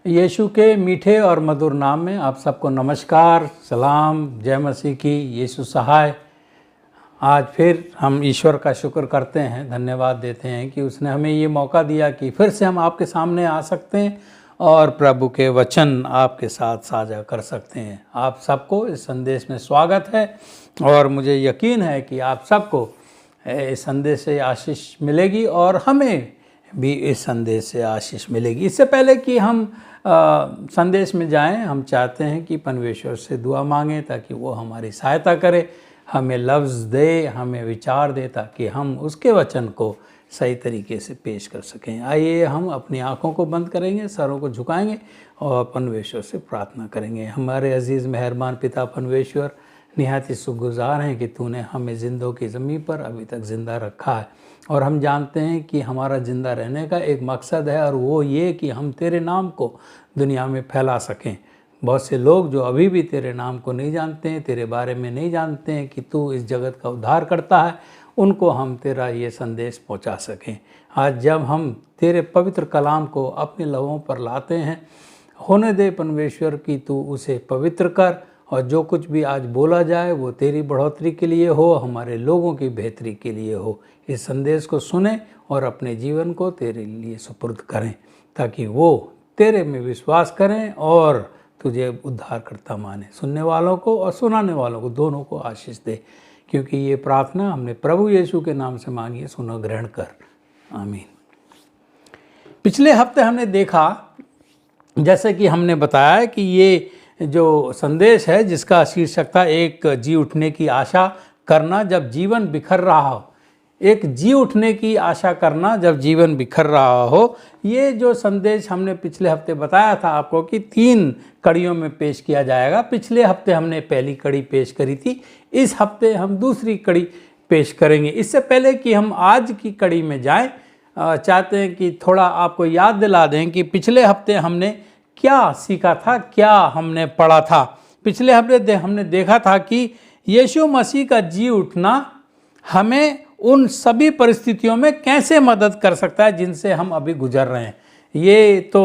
यीशु के मीठे और मधुर नाम में आप सबको नमस्कार, सलाम, जय मसीह की, यीशु सहाय। आज फिर हम ईश्वर का शुक्र करते हैं, धन्यवाद देते हैं कि उसने हमें ये मौका दिया कि फिर से हम आपके सामने आ सकते हैं और प्रभु के वचन आपके साथ साझा कर सकते हैं। आप सबको इस संदेश में स्वागत है और मुझे यकीन है कि आप सबको इस संदेश से आशीष मिलेगी और हमें भी इस संदेश से आशीष मिलेगी। इससे पहले कि हम संदेश में जाएं, हम चाहते हैं कि परमेश्वर से दुआ मांगें ताकि वो हमारी सहायता करे, हमें लफ्ज़ दे, हमें विचार दे, ताकि हम उसके वचन को सही तरीके से पेश कर सकें। आइए हम अपनी आँखों को बंद करेंगे, सरों को झुकाएंगे और परमेश्वर से प्रार्थना करेंगे। हमारे अजीज़ मेहरबान पिता परमेश्वर, निहायत ही शुक्रगुज़ार हैं कि तूने हमें जिंदों की ज़मीन पर अभी तक ज़िंदा रखा है और हम जानते हैं कि हमारा ज़िंदा रहने का एक मकसद है और वो ये कि हम तेरे नाम को दुनिया में फैला सकें। बहुत से लोग जो अभी भी तेरे नाम को नहीं जानते हैं, तेरे बारे में नहीं जानते हैं कि तू इस जगत का उद्धार करता है, उनको हम तेरा ये संदेश पहुंचा सकें। आज जब हम तेरे पवित्र कलाम को अपने लबों पर लाते हैं, होने दे परमेश्वर की तू उसे पवित्र कर और जो कुछ भी आज बोला जाए वो तेरी बढ़ोतरी के लिए हो, हमारे लोगों की बेहतरी के लिए हो। इस संदेश को सुने और अपने जीवन को तेरे लिए सुपुर्द करें ताकि वो तेरे में विश्वास करें और तुझे उद्धारकर्ता माने। सुनने वालों को और सुनाने वालों को दोनों को आशीष दे, क्योंकि ये प्रार्थना हमने प्रभु यीशु के नाम से मांगी है। सुनो, ग्रहण कर, आमीन। पिछले हफ्ते हमने देखा, जैसे कि हमने बताया, कि ये जो संदेश है जिसका शीर्षक था एक जी उठने की आशा करना जब जीवन बिखर रहा हो। एक जी उठने की आशा करना जब जीवन बिखर रहा हो, ये जो संदेश हमने पिछले हफ्ते बताया था आपको कि 3 कड़ियों में पेश किया जाएगा। पिछले हफ्ते हमने पहली कड़ी पेश करी थी, इस हफ्ते हम दूसरी कड़ी पेश करेंगे। इससे पहले कि हम आज की कड़ी में जाएं, चाहते हैं कि थोड़ा आपको याद दिला दें कि पिछले हफ्ते हमने क्या सीखा था, क्या हमने पढ़ा था। पिछले हफ्ते हमने देखा था कि यीशु मसीह का जी उठना हमें उन सभी परिस्थितियों में कैसे मदद कर सकता है जिनसे हम अभी गुजर रहे हैं। ये तो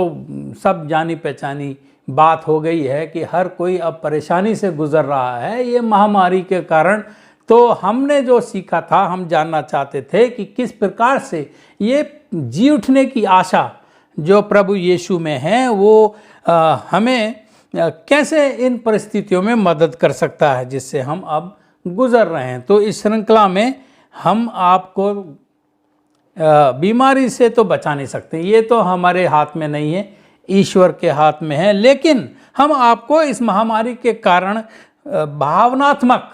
सब जानी पहचानी बात हो गई है कि हर कोई अब परेशानी से गुजर रहा है ये महामारी के कारण। तो हमने जो सीखा था, हम जानना चाहते थे कि किस प्रकार से ये जी उठने की आशा जो प्रभु यीशु में है वो हमें कैसे इन परिस्थितियों में मदद कर सकता है जिससे हम अब गुजर रहे हैं। तो इस श्रृंखला में हम आपको बीमारी से तो बचा नहीं सकते, ये तो हमारे हाथ में नहीं है, ईश्वर के हाथ में है। लेकिन हम आपको इस महामारी के कारण भावनात्मक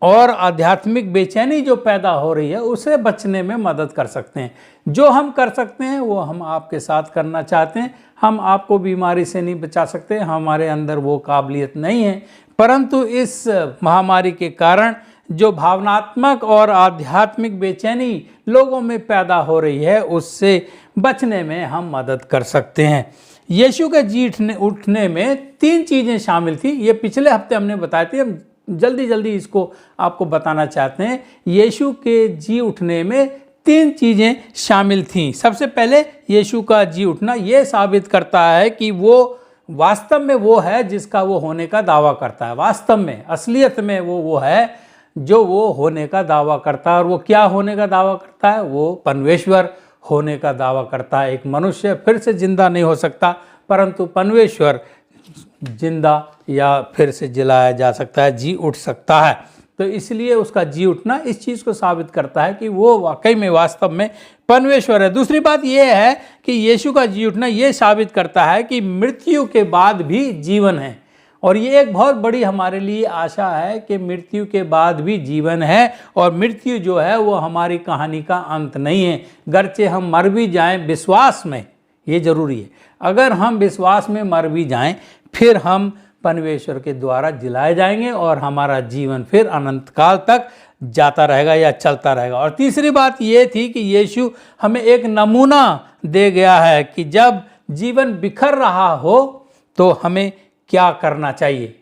और आध्यात्मिक बेचैनी जो पैदा हो रही है उससे बचने में मदद कर सकते हैं। जो हम कर सकते हैं वो हम आपके साथ करना चाहते हैं। हम आपको बीमारी से नहीं बचा सकते, हमारे अंदर वो काबिलियत नहीं है, परंतु इस महामारी के कारण जो भावनात्मक और आध्यात्मिक बेचैनी लोगों में पैदा हो रही है उससे बचने में हम मदद कर सकते हैं। यीशु के जी उठने में 3 चीज़ें शामिल थी। ये पिछले हफ्ते हमने बताई थी, हम जल्दी इसको आपको बताना चाहते हैं। यीशु के जी उठने में 3 चीज़ें शामिल थीं। सबसे पहले यीशु का जी उठना ये साबित करता है कि वो वास्तव में वो है जिसका वो होने का दावा करता है। वास्तव में, असलियत में वो है जो वो होने का दावा करता है। और वो क्या होने का दावा करता है? वो परमेश्वर होने का दावा करता है। एक मनुष्य फिर से जिंदा नहीं हो सकता, परंतु परमेश्वर जिंदा या फिर से जिलाया जा सकता है, जी उठ सकता है। तो इसलिए उसका जी उठना इस चीज़ को साबित करता है कि वो वाकई में वास्तव में परमेश्वर है। दूसरी बात यह है कि यीशु का जी उठना ये साबित करता है कि मृत्यु के बाद भी जीवन है। और ये एक बहुत बड़ी हमारे लिए आशा है कि मृत्यु के बाद भी जीवन है और मृत्यु जो है वो हमारी कहानी का अंत नहीं है। गरचे हम मर भी जाएं विश्वास में, ये जरूरी है। अगर हम विश्वास में मर भी जाएं फिर हम परमेश्वर के द्वारा जिलाए जाएंगे और हमारा जीवन फिर अनंत काल तक जाता रहेगा या चलता रहेगा। और तीसरी बात ये थी कि यीशु हमें एक नमूना दे गया है कि जब जीवन बिखर रहा हो तो हमें क्या करना चाहिए।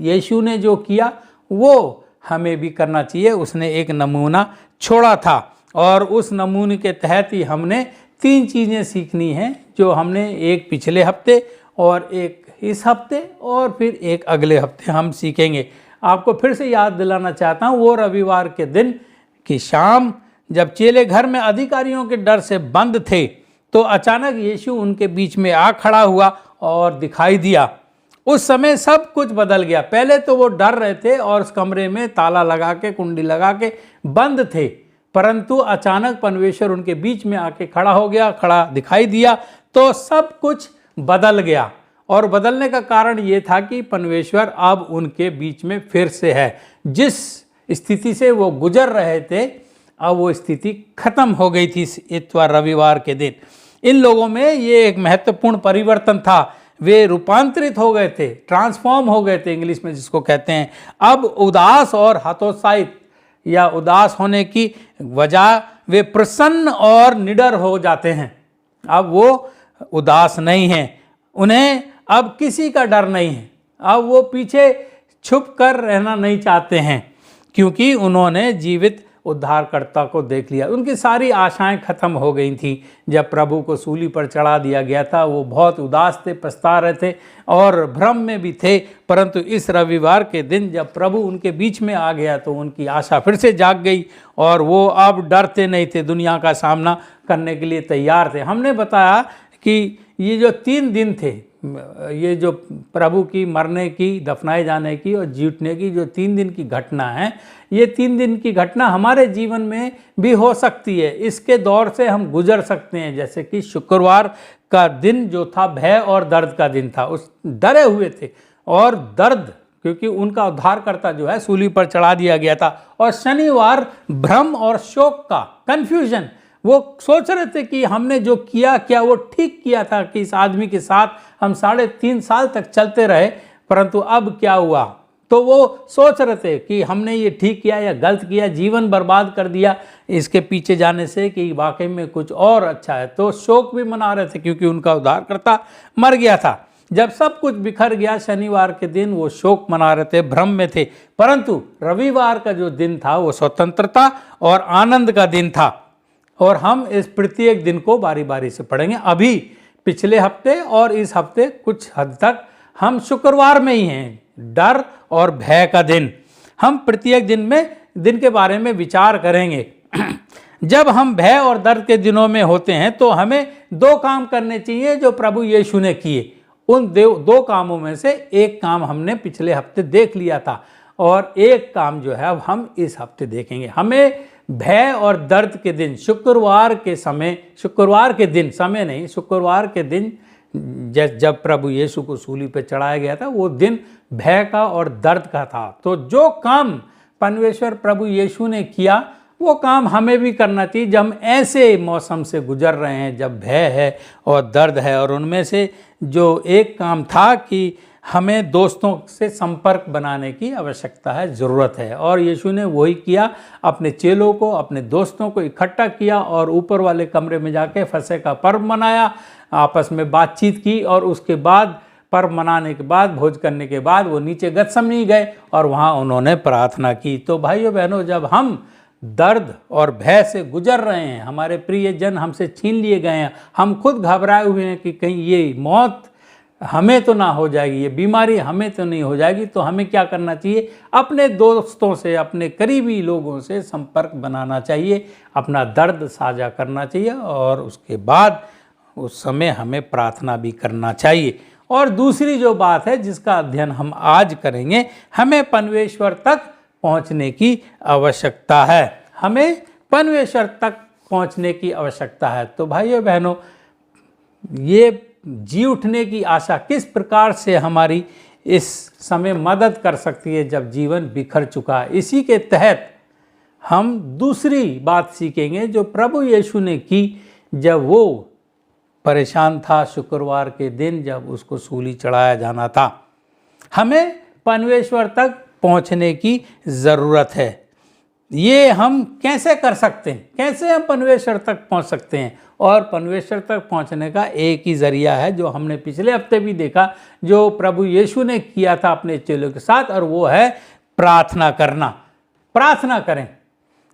यीशु ने जो किया वो हमें भी करना चाहिए। उसने एक नमूना छोड़ा था और उस नमूने के तहत ही हमने 3 चीज़ें सीखनी हैं जो हमने एक पिछले हफ्ते और एक इस हफ्ते और फिर एक अगले हफ्ते हम सीखेंगे। आपको फिर से याद दिलाना चाहता हूँ, वो रविवार के दिन की शाम जब चेले घर में अधिकारियों के डर से बंद थे तो अचानक यीशु उनके बीच में आ खड़ा हुआ और दिखाई दिया। उस समय सब कुछ बदल गया। पहले तो वो डर रहे थे और उस कमरे में ताला लगा के, कुंडी लगा के बंद थे, परंतु अचानक परमेश्वर उनके बीच में आके खड़ा हो गया, खड़ा दिखाई दिया, तो सब कुछ बदल गया। और बदलने का कारण ये था कि परमेश्वर अब उनके बीच में फिर से है। जिस स्थिति से वो गुजर रहे थे, अब वो स्थिति खत्म हो गई थी इतवार रविवार के दिन। इन लोगों में ये एक महत्वपूर्ण परिवर्तन था। वे रूपांतरित हो गए थे, ट्रांसफॉर्म हो गए थे इंग्लिश में जिसको कहते हैं। अब उदास और हतोत्साहित या उदास होने की वजह वे प्रसन्न और निडर हो जाते हैं। अब वो उदास नहीं हैं, उन्हें अब किसी का डर नहीं है। अब वो पीछे छुप कर रहना नहीं चाहते हैं, क्योंकि उन्होंने जीवित उद्धारकर्ता को देख लिया। उनकी सारी आशाएं खत्म हो गई थी। जब प्रभु को सूली पर चढ़ा दिया गया था, वो बहुत उदास थे, पछता रहे थे और भ्रम में भी थे। परंतु इस रविवार के दिन जब प्रभु उनके बीच में आ गया तो उनकी आशा फिर से जाग गई और वो अब डरते नहीं थे, दुनिया का सामना करने के लिए तैयार थे। हमने बताया कि ये जो 3 दिन थे, ये जो प्रभु की मरने की, दफनाए जाने की और जी उठने की जो 3 दिन की घटना है, ये 3 दिन की घटना हमारे जीवन में भी हो सकती है। इसके दौर से हम गुजर सकते हैं। जैसे कि शुक्रवार का दिन जो था भय और दर्द का दिन था, उस डरे हुए थे और दर्द, क्योंकि उनका उद्धारकर्ता जो है सूली पर चढ़ा दिया गया था। और शनिवार भ्रम और शोक का, कन्फ्यूजन, वो सोच रहे थे कि हमने जो किया क्या वो ठीक किया था कि इस आदमी के साथ हम 3.5 साल तक चलते रहे, परंतु अब क्या हुआ। तो वो सोच रहे थे कि हमने ये ठीक किया या गलत किया, जीवन बर्बाद कर दिया इसके पीछे जाने से कि वाकई में कुछ और अच्छा है। तो शोक भी मना रहे थे क्योंकि उनका उद्धारकर्ता मर गया था। जब सब कुछ बिखर गया शनिवार के दिन, वो शोक मना रहे थे, भ्रम में थे। परंतु रविवार का जो दिन था वो स्वतंत्रता और आनंद का दिन था। और हम इस प्रत्येक दिन को बारी बारी से पढ़ेंगे। अभी पिछले हफ्ते और इस हफ्ते कुछ हद तक हम शुक्रवार में ही हैं, डर और भय का दिन। हम प्रत्येक दिन के बारे में विचार करेंगे। जब हम भय और दर्द के दिनों में होते हैं तो हमें 2 काम करने चाहिए जो प्रभु यीशु ने किए। उन 2 कामों में से एक काम हमने पिछले हफ्ते देख लिया था और एक काम जो है अब हम इस हफ्ते देखेंगे। हमें भय और दर्द के दिन, शुक्रवार के दिन जब प्रभु यीशु को सूली पर चढ़ाया गया था, वो दिन भय का और दर्द का था। तो जो काम परमेश्वर प्रभु यीशु ने किया वो काम हमें भी करना चाहिए जब हम ऐसे मौसम से गुजर रहे हैं, जब भय है और दर्द है। और उनमें से जो एक काम था कि हमें दोस्तों से संपर्क बनाने की आवश्यकता है, ज़रूरत है। और यीशु ने वही किया, अपने चेलों को, अपने दोस्तों को इकट्ठा किया और ऊपर वाले कमरे में जाके फसह का पर्व मनाया, आपस में बातचीत की और उसके बाद पर्व मनाने के बाद, भोज करने के बाद वो नीचे गतसमनी गए और वहाँ उन्होंने प्रार्थना की। तो भाइयों बहनों, जब हम दर्द और भय से गुजर रहे हैं, हमारे प्रियजन हमसे छीन लिए गए हैं, हम खुद घबराए हुए हैं कि कहीं ये मौत हमें तो ना हो जाएगी, ये बीमारी हमें तो नहीं हो जाएगी, तो हमें क्या करना चाहिए? अपने दोस्तों से, अपने करीबी लोगों से संपर्क बनाना चाहिए, अपना दर्द साझा करना चाहिए और उसके बाद उस समय हमें प्रार्थना भी करना चाहिए। और दूसरी जो बात है जिसका अध्ययन हम आज करेंगे, हमें परमेश्वर तक पहुंचने की आवश्यकता है। हमें परमेश्वर तक पहुंचने की आवश्यकता है। तो भाइयों बहनों, ये जी उठने की आशा किस प्रकार से हमारी इस समय मदद कर सकती है जब जीवन बिखर चुका है, इसी के तहत हम दूसरी बात सीखेंगे जो प्रभु यीशु ने की जब वो परेशान था शुक्रवार के दिन, जब उसको सूली चढ़ाया जाना था। हमें परमेश्वर तक पहुंचने की ज़रूरत है। ये हम कैसे कर सकते हैं? कैसे हम परमेश्वर तक पहुंच सकते हैं? और परमेश्वर तक पहुंचने का एक ही ज़रिया है जो हमने पिछले हफ्ते भी देखा, जो प्रभु यीशु ने किया था अपने चेलों के साथ, और वो है प्रार्थना करना। प्रार्थना करें।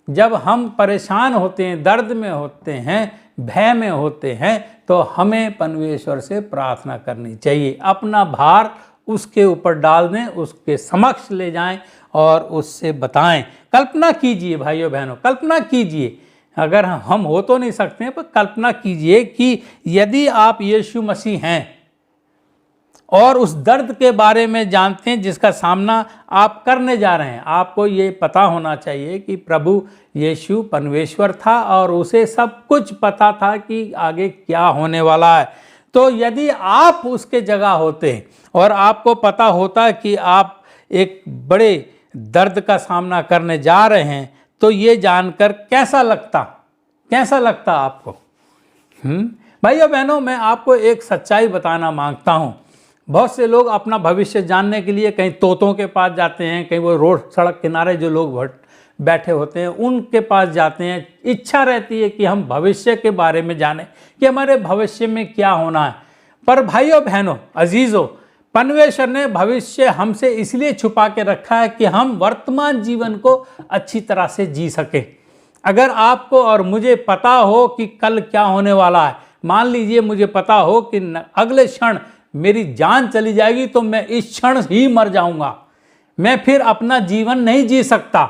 जब हम परेशान होते हैं, दर्द में होते हैं, भय में होते हैं तो हमें परमेश्वर से प्रार्थना करनी चाहिए। अपना भार उसके ऊपर डाल दें, उसके समक्ष ले जाएं और उससे बताएं। कल्पना कीजिए भाइयों बहनों, कल्पना कीजिए, अगर हम हो तो नहीं सकते हैं पर कल्पना कीजिए कि यदि आप यीशु मसीह हैं और उस दर्द के बारे में जानते हैं जिसका सामना आप करने जा रहे हैं। आपको ये पता होना चाहिए कि प्रभु यीशु परमेश्वर था और उसे सब कुछ पता था कि आगे क्या होने वाला है। तो यदि आप उसके जगह होते और आपको पता होता कि आप एक बड़े दर्द का सामना करने जा रहे हैं तो ये जानकर कैसा लगता आपको? भाइयों बहनों, मैं आपको एक सच्चाई बताना मांगता हूँ। बहुत से लोग अपना भविष्य जानने के लिए कहीं तोतों के पास जाते हैं, कहीं वो रोड सड़क किनारे जो लोग बैठे होते हैं उनके पास जाते हैं। इच्छा रहती है कि हम भविष्य के बारे में जानें कि हमारे भविष्य में क्या होना है। पर भाइयों बहनों अजीज़ों, परमेश्वर ने भविष्य हमसे इसलिए छुपा के रखा है कि हम वर्तमान जीवन को अच्छी तरह से जी सकें। अगर आपको और मुझे पता हो कि कल क्या होने वाला है, मान लीजिए मुझे पता हो कि अगले क्षण मेरी जान चली जाएगी तो मैं इस क्षण ही मर जाऊंगा, मैं फिर अपना जीवन नहीं जी सकता,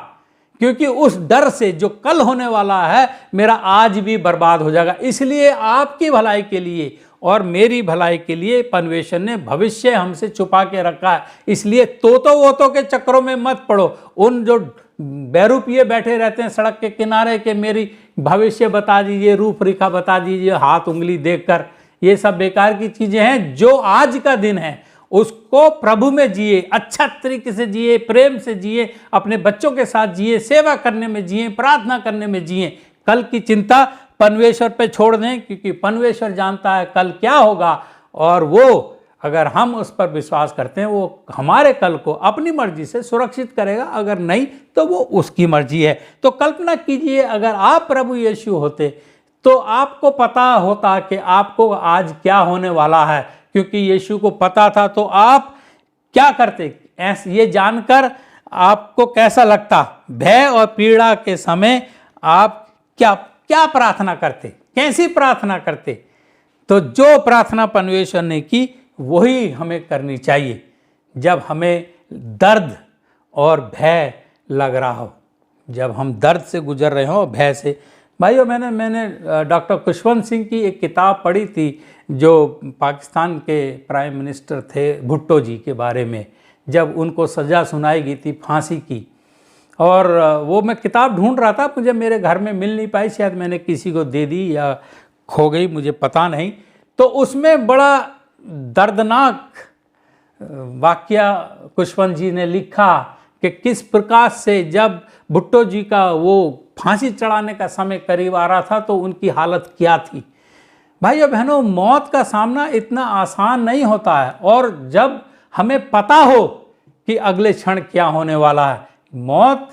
क्योंकि उस डर से जो कल होने वाला है मेरा आज भी बर्बाद हो जाएगा। इसलिए आपकी भलाई के लिए और मेरी भलाई के लिए परमेश्वर ने भविष्य हमसे छुपा के रखा है। इसलिए तोतों के चक्करों में मत पड़ो। उन जो बेरूपिये बैठे रहते हैं सड़क के किनारे के मेरी भविष्य बता दीजिए, रूपरेखा बता दीजिए हाथ उंगली देखकर, ये सब बेकार की चीजें हैं। जो आज का दिन है उसको प्रभु में जिए, अच्छा तरीके से जिए, प्रेम से जिए, अपने बच्चों के साथ जिए, सेवा करने में जिए, प्रार्थना करने में जिए। कल की चिंता परमेश्वर पे छोड़ दें, क्योंकि परमेश्वर जानता है कल क्या होगा और वो अगर हम उस पर विश्वास करते हैं वो हमारे कल को अपनी मर्जी से सुरक्षित करेगा, अगर नहीं तो वो उसकी मर्जी है। तो कल्पना कीजिए अगर आप प्रभु यीशु होते तो आपको पता होता कि आपको आज क्या होने वाला है, क्योंकि यीशु को पता था। तो आप क्या करते? ये जानकर आपको कैसा लगता? भय और पीड़ा के समय आप क्या प्रार्थना करते? कैसी प्रार्थना करते? तो जो प्रार्थना परमेश्वर ने की वही हमें करनी चाहिए जब हमें दर्द और भय लग रहा हो, जब हम दर्द से गुजर रहे हो, भय से। भाइयों मैंने डॉक्टर खुशवंत सिंह की एक किताब पढ़ी थी जो पाकिस्तान के प्राइम मिनिस्टर थे भुट्टो जी के बारे में, जब उनको सज़ा सुनाई गई थी फांसी की। और वो मैं किताब ढूंढ रहा था, मुझे मेरे घर में मिल नहीं पाई, शायद मैंने किसी को दे दी या खो गई, मुझे पता नहीं। तो उसमें बड़ा दर्दनाक वाकया खुशवंत जी ने लिखा कि किस प्रकार से जब भुट्टो जी का वो फांसी चढ़ाने का समय करीब आ रहा था तो उनकी हालत क्या थी। भाइयों बहनों, मौत का सामना इतना आसान नहीं होता है, और जब हमें पता हो कि अगले क्षण क्या होने वाला है, मौत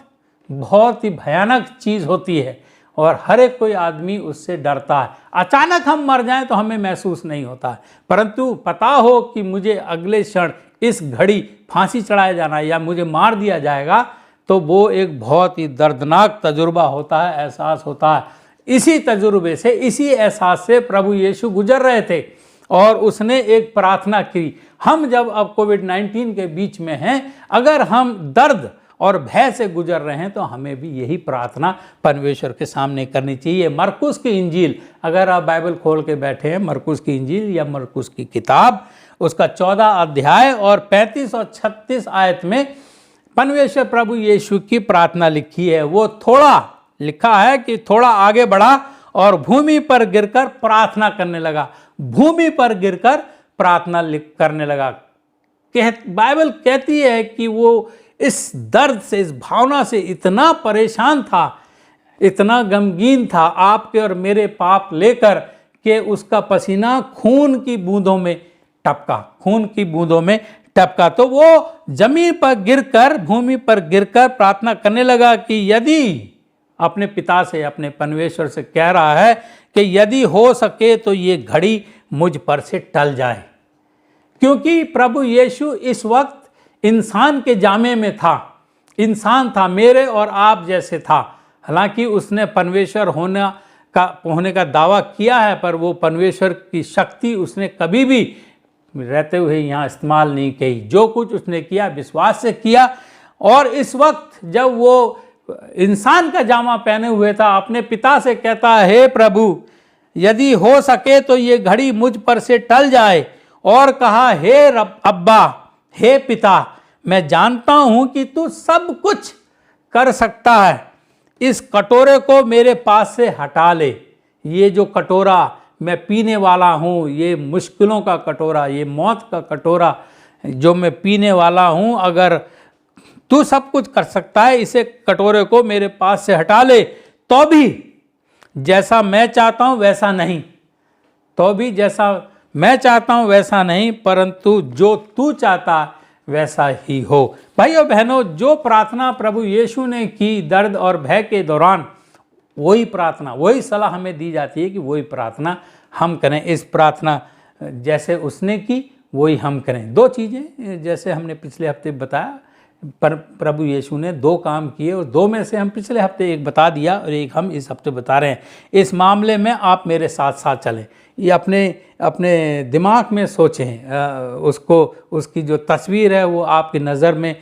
बहुत ही भयानक चीज़ होती है और हर एक कोई आदमी उससे डरता है। अचानक हम मर जाएं तो हमें महसूस नहीं होता है, परंतु पता हो कि मुझे अगले क्षण इस घड़ी फांसी चढ़ाया जाना है या मुझे मार दिया जाएगा, तो वो एक बहुत ही दर्दनाक तजुर्बा होता है, एहसास होता है। इसी तजुर्बे से, इसी एहसास से प्रभु यीशु गुजर रहे थे और उसने एक प्रार्थना की। हम जब अब कोविड-19 के बीच में हैं, अगर हम दर्द और भय से गुजर रहे हैं तो हमें भी यही प्रार्थना परमेश्वर के सामने करनी चाहिए। मरकुस की इंजील, अगर आप बाइबल खोल के बैठे हैं, मरकुस की इंजील या मरकुस की किताब, उसका 14 अध्याय और 35 और 36 आयत में परमेश्वर प्रभु यीशु की प्रार्थना लिखी है। वो थोड़ा लिखा है कि थोड़ा आगे बढ़ा और भूमि पर गिरकर प्रार्थना करने लगा। भूमि पर गिरकर प्रार्थना करने लगा। बाइबल कहती है कि वो इस दर्द से, इस भावना से इतना परेशान था, इतना गमगीन था, आपके और मेरे पाप लेकर, कि उसका पसीना खून की बूंदों में टपका, खून की बूंदों में टपका। तो वो जमीन पर गिरकर, भूमि पर गिरकर प्रार्थना करने लगा कि यदि, अपने पिता से, अपने परमेश्वर से कह रहा है कि यदि हो सके तो ये घड़ी मुझ पर से टल जाए, क्योंकि प्रभु यीशु इस वक्त इंसान के जामे में था, इंसान था, मेरे और आप जैसे था। हालांकि उसने परमेश्वर होना का होने का दावा किया है, पर वो परमेश्वर की शक्ति उसने कभी भी रहते हुए यहाँ इस्तेमाल नहीं की। जो कुछ उसने किया विश्वास से किया। और इस वक्त जब वो इंसान का जामा पहने हुए था, अपने पिता से कहता है, हे प्रभु यदि हो सके तो ये घड़ी मुझ पर से टल जाए, और कहा, हे अब्बा, हे पिता, मैं जानता हूं कि तू सब कुछ कर सकता है, इस कटोरे को मेरे पास से हटा ले। ये जो कटोरा मैं पीने वाला हूँ, ये मुश्किलों का कटोरा, ये मौत का कटोरा जो मैं पीने वाला हूँ, अगर तू सब कुछ कर सकता है, इसे कटोरे को मेरे पास से हटा ले, तो भी जैसा मैं चाहता हूँ वैसा नहीं, तो भी जैसा मैं चाहता हूँ वैसा नहीं, परंतु जो तू चाहता वैसा ही हो। भाइयों बहनों, जो प्रार्थना प्रभु यीशु ने की दर्द और भय के दौरान, वही प्रार्थना, वही सलाह हमें दी जाती है कि वही प्रार्थना हम करें। इस प्रार्थना जैसे उसने की वही हम करें। दो चीज़ें जैसे हमने पिछले हफ्ते बताया, पर प्रभु यीशु ने दो काम किए, और दो में से हम पिछले हफ्ते एक बता दिया और एक हम इस हफ्ते बता रहे हैं। इस मामले में आप मेरे साथ साथ चलें, ये अपने दिमाग में सोचें, उसको, उसकी जो तस्वीर है वो आपकी नज़र में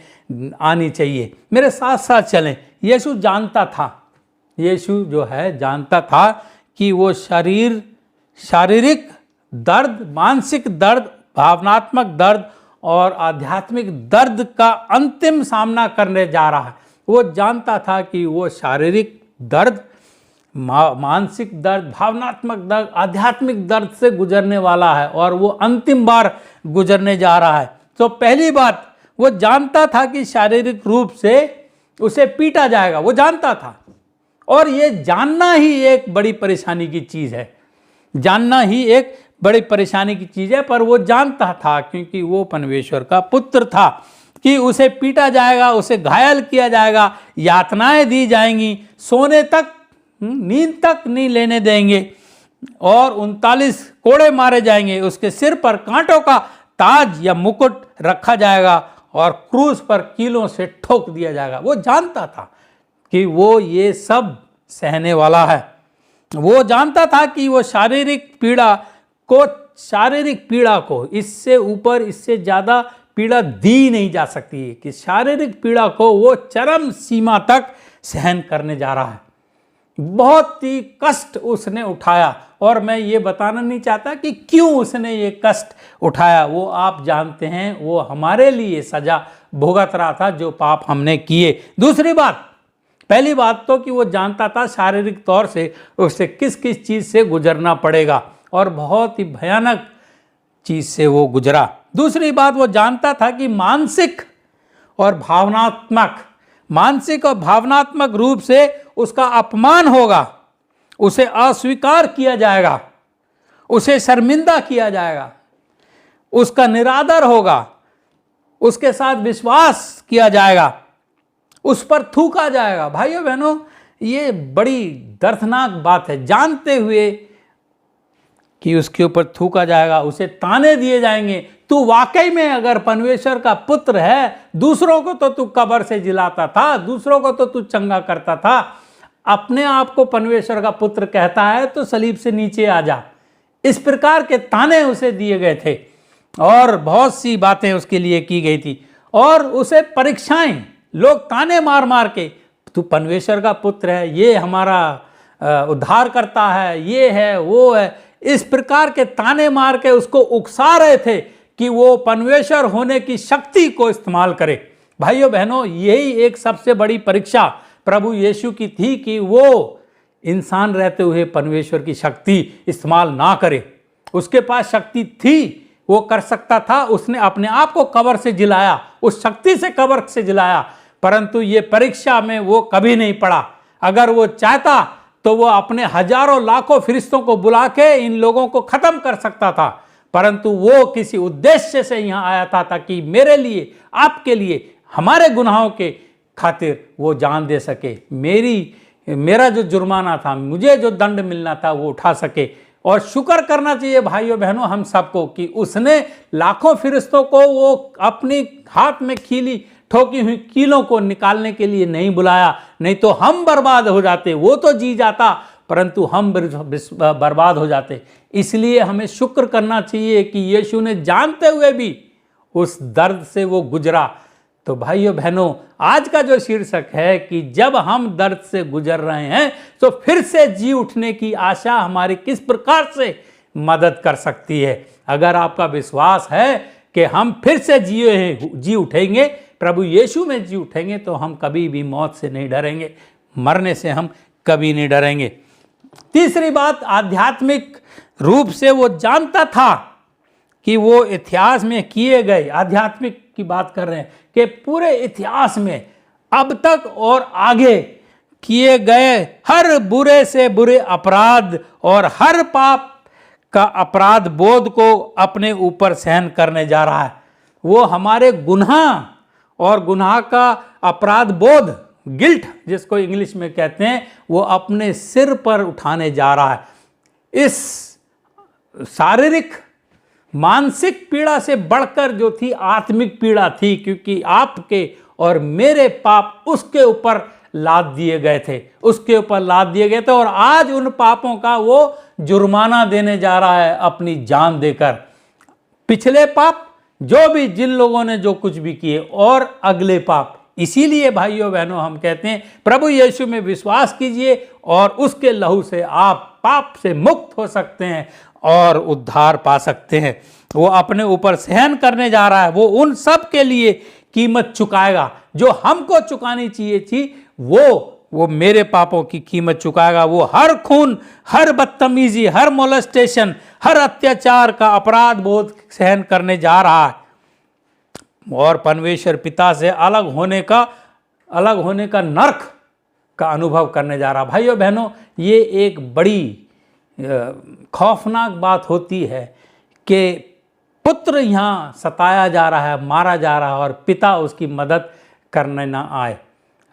आनी चाहिए। मेरे साथ साथ चलें। यीशु जानता था, यीशु जो है जानता था कि वो शारीरिक दर्द, मानसिक दर्द, भावनात्मक दर्द और आध्यात्मिक दर्द का अंतिम सामना करने जा रहा है। वो जानता था कि वो शारीरिक दर्द, मानसिक दर्द, भावनात्मक दर्द, आध्यात्मिक दर्द से गुजरने वाला है, और वो अंतिम बार गुजरने जा रहा है। तो पहली बात, वो जानता था कि शारीरिक रूप से उसे पीटा जाएगा, वो जानता था। और ये जानना ही एक बड़ी परेशानी की चीज़ है, जानना ही एक बड़ी परेशानी की चीज़ है, पर वो जानता था क्योंकि वो परमेश्वर का पुत्र था कि उसे पीटा जाएगा, उसे घायल किया जाएगा, यातनाएं दी जाएंगी, सोने तक, नींद तक नहीं लेने देंगे, और 39 कोड़े मारे जाएंगे, उसके सिर पर कांटों का ताज या मुकुट रखा जाएगा, और क्रूस पर कीलों से ठोक दिया जाएगा। वो जानता था कि वो ये सब सहने वाला है। वो जानता था कि वो शारीरिक पीड़ा को इससे ऊपर, इससे ज़्यादा पीड़ा दी नहीं जा सकती है, कि शारीरिक पीड़ा को वो चरम सीमा तक सहन करने जा रहा है। बहुत ही कष्ट उसने उठाया, और मैं ये बताना नहीं चाहता कि क्यों उसने ये कष्ट उठाया, वो आप जानते हैं। वो हमारे लिए सजा भुगत रहा था जो पाप हमने किए। दूसरी बात, पहली बात तो कि वो जानता था शारीरिक तौर से उसे किस किस चीज़ से गुजरना पड़ेगा, और बहुत ही भयानक चीज़ से वो गुजरा। दूसरी बात, वो जानता था कि मानसिक और भावनात्मक रूप से उसका अपमान होगा, उसे अस्वीकार किया जाएगा, उसे शर्मिंदा किया जाएगा, उसका निरादर होगा, उसके साथ विश्वास किया जाएगा, उस पर थूका जाएगा। भाइयों बहनों, ये बड़ी दर्दनाक बात है, जानते हुए कि उसके ऊपर थूका जाएगा, उसे ताने दिए जाएंगे, तू वाकई में अगर परमेश्वर का पुत्र है, दूसरों को तो तू कब्र से जिलाता था, दूसरों को तो तू चंगा करता था, अपने आप को परमेश्वर का पुत्र कहता है तो सलीब से नीचे आ जा। इस प्रकार के ताने उसे दिए गए थे, और बहुत सी बातें उसके लिए की गई थी, और उसे परीक्षाएं, लोग ताने मार मार के, तू परमेश्वर का पुत्र है, ये हमारा उद्धार करता है, ये है, वो है, इस प्रकार के ताने मार के उसको उकसा रहे थे कि वो परमेश्वर होने की शक्ति को इस्तेमाल करे। भाइयों बहनों, यही एक सबसे बड़ी परीक्षा प्रभु यीशु की थी कि वो इंसान रहते हुए परमेश्वर की शक्ति इस्तेमाल ना करे। उसके पास शक्ति थी, वो कर सकता था, उसने अपने आप को कब्र से जिलाया, उस शक्ति से कब्र से जिलाया, परंतु ये परीक्षा में वो कभी नहीं पड़ा। अगर वो चाहता तो वो अपने हजारों लाखों फरिश्तों को बुला के इन लोगों को खत्म कर सकता था, परंतु वो किसी उद्देश्य से यहाँ आया था ताकि मेरे लिए, आपके लिए, हमारे गुनाहों के खातिर वो जान दे सके, मेरा जो जुर्माना था, मुझे जो दंड मिलना था वो उठा सके। और शुक्र करना चाहिए भाइयों बहनों हम सबको कि उसने लाखों फरिश्तों को वो अपनी हाथ में ठोकी हुई कीलों को निकालने के लिए नहीं बुलाया, नहीं तो हम बर्बाद हो जाते। वो तो जी जाता, परंतु हम बर्बाद हो जाते। इसलिए हमें शुक्र करना चाहिए कि यीशु ने जानते हुए भी उस दर्द से वो गुजरा। तो भाइयों बहनों, आज का जो शीर्षक है कि जब हम दर्द से गुजर रहे हैं तो फिर से जी उठने की आशा हमारी किस प्रकार से मदद कर सकती है। अगर आपका विश्वास है कि हम फिर से जी उठेंगे, प्रभु यीशु में जी उठेंगे, तो हम कभी भी मौत से नहीं डरेंगे, मरने से हम कभी नहीं डरेंगे। तीसरी बात, आध्यात्मिक रूप से वो जानता था कि वो इतिहास में किए गए, आध्यात्मिक की बात कर रहे हैं, कि पूरे इतिहास में अब तक और आगे किए गए हर बुरे से बुरे अपराध और हर पाप का अपराध बोध को अपने ऊपर सहन करने जा रहा है। वो हमारे गुनाह और गुनाह का अपराध बोध, गिल्ट जिसको इंग्लिश में कहते हैं, वो अपने सिर पर उठाने जा रहा है। इस शारीरिक मानसिक पीड़ा से बढ़कर जो थी आत्मिक पीड़ा थी, क्योंकि आपके और मेरे पाप उसके ऊपर लाद दिए गए थे, उसके ऊपर लाद दिए गए थे, और आज उन पापों का वो जुर्माना देने जा रहा है अपनी जान देकर। पिछले पाप, जो भी जिन लोगों ने जो कुछ भी किए, और अगले पाप। इसीलिए भाइयों बहनों हम कहते हैं प्रभु यीशु में विश्वास कीजिए और उसके लहू से आप पाप से मुक्त हो सकते हैं और उद्धार पा सकते हैं। वो अपने ऊपर सहन करने जा रहा है। वो उन सब के लिए कीमत चुकाएगा जो हमको चुकानी चाहिए थी। वो मेरे पापों की कीमत चुकाएगा। वो हर खून, हर बदतमीजी, हर मोलेस्टेशन, हर अत्याचार का अपराध बोध सहन करने जा रहा है और परमेश्वर पिता से अलग होने का नर्क का अनुभव करने जा रहा। भाइयों बहनों, ये एक बड़ी खौफनाक बात होती है कि पुत्र यहाँ सताया जा रहा है, मारा जा रहा है, और पिता उसकी मदद करने ना आए।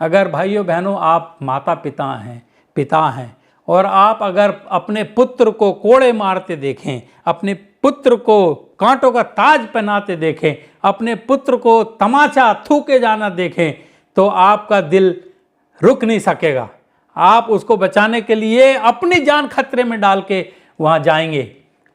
अगर भाइयों बहनों आप माता पिता हैं और आप अगर अपने पुत्र को कोड़े मारते देखें, अपने पुत्र को कांटों का ताज पहनाते देखें, अपने पुत्र को तमाचा थूके जाना देखें, तो आपका दिल रुक नहीं सकेगा। आप उसको बचाने के लिए अपनी जान खतरे में डाल के वहाँ जाएंगे।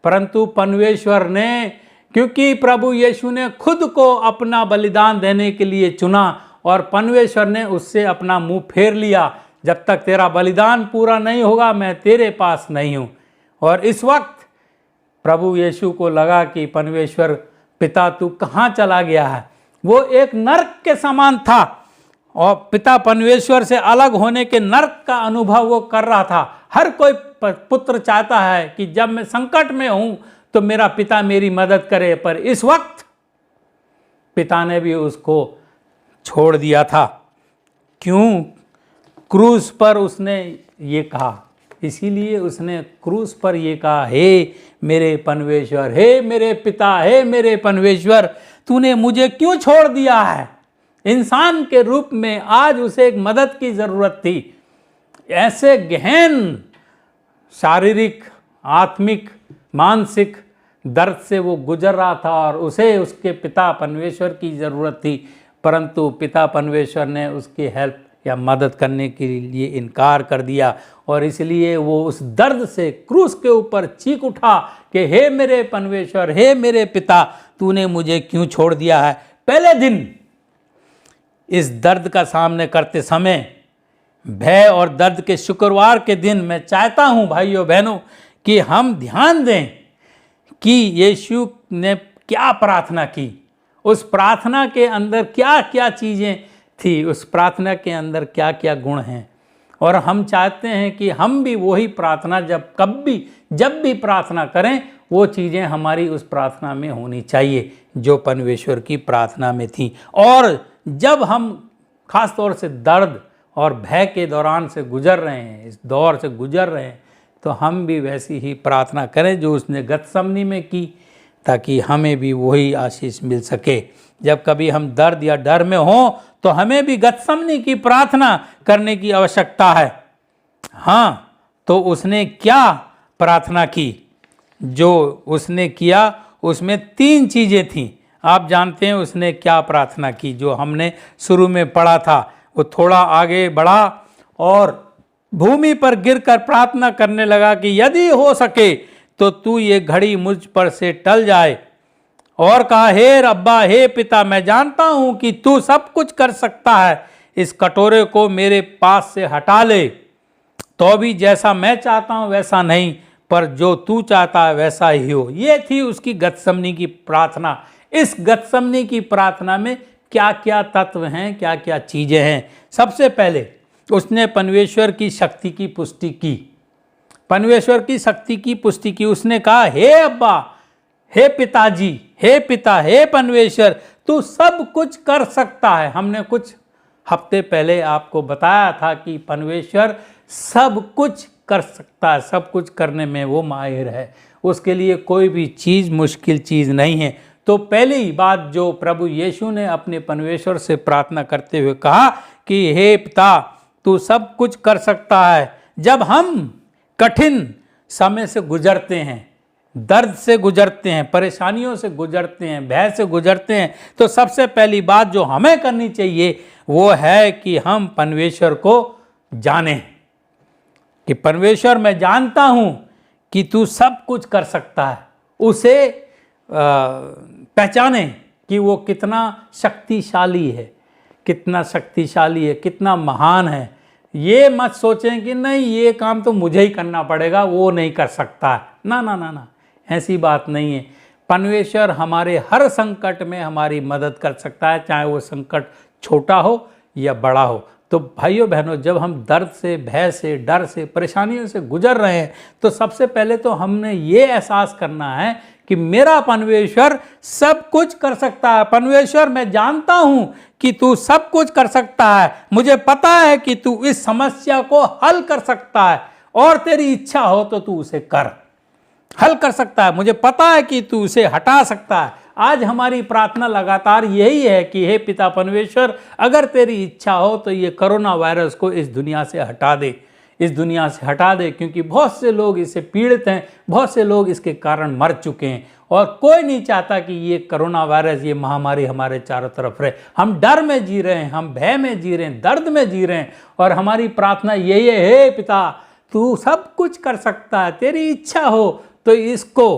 परंतु परमेश्वर ने, क्योंकि प्रभु यीशु ने खुद को अपना बलिदान देने के लिए चुना और परमेश्वर ने उससे अपना मुंह फेर लिया, जब तक तेरा बलिदान पूरा नहीं होगा मैं तेरे पास नहीं हूँ। और इस वक्त प्रभु यीशु को लगा कि परमेश्वर पिता तू कहाँ चला गया है। वो एक नर्क के समान था और पिता परमेश्वर से अलग होने के नर्क का अनुभव वो कर रहा था। हर कोई पुत्र चाहता है कि जब मैं संकट में हूँ तो मेरा पिता मेरी मदद करे, पर इस वक्त पिता ने भी उसको छोड़ दिया था। क्यों? क्रूस पर उसने ये कहा, इसीलिए उसने क्रूस पर ये कहा, हे मेरे परमेश्वर, हे मेरे पिता, हे मेरे परमेश्वर, तूने मुझे क्यों छोड़ दिया है। इंसान के रूप में आज उसे एक मदद की ज़रूरत थी। ऐसे गहन शारीरिक, आत्मिक, मानसिक दर्द से वो गुजर रहा था और उसे उसके पिता परमेश्वर की ज़रूरत थी, परंतु पिता परमेश्वर ने उसकी हेल्प या मदद करने के लिए इनकार कर दिया। और इसलिए वो उस दर्द से क्रूस के ऊपर चीख उठा कि हे मेरे परमेश्वर, हे मेरे पिता, तूने मुझे क्यों छोड़ दिया है। पहले दिन इस दर्द का सामने करते समय, भय और दर्द के शुक्रवार के दिन, मैं चाहता हूँ भाइयों बहनों कि हम ध्यान दें कि यीशु ने क्या प्रार्थना की, उस प्रार्थना के अंदर क्या क्या चीज़ें थी, उस प्रार्थना के अंदर क्या क्या गुण हैं। और हम चाहते हैं कि हम भी वही प्रार्थना जब भी प्रार्थना करें, वो चीज़ें हमारी उस प्रार्थना में होनी चाहिए जो परमेश्वर की प्रार्थना में थी। और जब हम खास तौर से दर्द और भय के दौरान से गुजर रहे हैं, इस दौर से गुजर रहे हैं, तो हम भी वैसी ही प्रार्थना करें जो उसने गतसमनी में की, ताकि हमें भी वही आशीष मिल सके। जब कभी हम दर्द या डर में हों तो हमें भी गतसमनी की प्रार्थना करने की आवश्यकता है। हाँ, तो उसने क्या प्रार्थना की? जो उसने किया उसमें 3 चीज़ें थीं। आप जानते हैं उसने क्या प्रार्थना की, जो हमने शुरू में पढ़ा था। वो थोड़ा आगे बढ़ा और भूमि पर गिरकर प्रार्थना करने लगा कि यदि हो सके तो तू ये घड़ी मुझ पर से टल जाए, और कहा, हे अब्बा, हे पिता, मैं जानता हूं कि तू सब कुछ कर सकता है, इस कटोरे को मेरे पास से हटा ले, तो भी जैसा मैं चाहता हूं वैसा नहीं, पर जो तू चाहता है वैसा ही हो। ये थी उसकी गतसमनी की प्रार्थना। इस गतसमनी की प्रार्थना में क्या क्या तत्व हैं, क्या क्या चीज़ें हैं। सबसे पहले उसने परमेश्वर की शक्ति की पुष्टि की, परमेश्वर की शक्ति की पुष्टि की। उसने कहा, हे अब्बा, हे पिताजी, हे पिता, हे परमेश्वर, तू सब कुछ कर सकता है। हमने कुछ हफ्ते पहले आपको बताया था कि परमेश्वर सब कुछ कर सकता है, सब कुछ करने में वो माहिर है, उसके लिए कोई भी चीज़ मुश्किल चीज़ नहीं है। तो पहली बात जो प्रभु यीशु ने अपने परमेश्वर से प्रार्थना करते हुए कहा कि हे पिता, तू सब कुछ कर सकता है। जब हम कठिन समय से गुजरते हैं, दर्द से गुजरते हैं, परेशानियों से गुजरते हैं, भय से गुजरते हैं, तो सबसे पहली बात जो हमें करनी चाहिए वो है कि हम परमेश्वर को जानें कि परमेश्वर, मैं जानता हूं कि तू सब कुछ कर सकता है। उसे पहचाने कि वो कितना शक्तिशाली है, कितना शक्तिशाली है, कितना महान है। ये मत सोचें कि नहीं, ये काम तो मुझे ही करना पड़ेगा, वो नहीं कर सकता है। ना ना ना ना, ऐसी बात नहीं है। परमेश्वर हमारे हर संकट में हमारी मदद कर सकता है, चाहे वो संकट छोटा हो या बड़ा हो। तो भाइयों बहनों, जब हम दर्द से, भय से, डर से, परेशानियों से गुजर रहे हैं, तो सबसे पहले तो हमने ये एहसास करना है कि मेरा परमेश्वर सब कुछ कर सकता है। परमेश्वर, मैं जानता हूं कि तू सब कुछ कर सकता है, मुझे पता है कि तू इस समस्या को हल कर सकता है, और तेरी इच्छा हो तो तू उसे कर, हल कर सकता है। मुझे पता है कि तू उसे हटा सकता है। आज हमारी प्रार्थना लगातार यही है कि हे पिता परमेश्वर, अगर तेरी इच्छा हो तो ये कोरोना वायरस को इस दुनिया से हटा दे, इस दुनिया से हटा दे, क्योंकि बहुत से लोग इससे पीड़ित हैं, बहुत से लोग इसके कारण मर चुके हैं, और कोई नहीं चाहता कि ये कोरोना वायरस, ये महामारी हमारे चारों तरफ रहे। हम डर में जी रहे हैं, हम भय में जी रहे हैं, दर्द में जी रहे हैं, और हमारी प्रार्थना यही है, हे पिता, तू सब कुछ कर सकता है, तेरी इच्छा हो तो इसको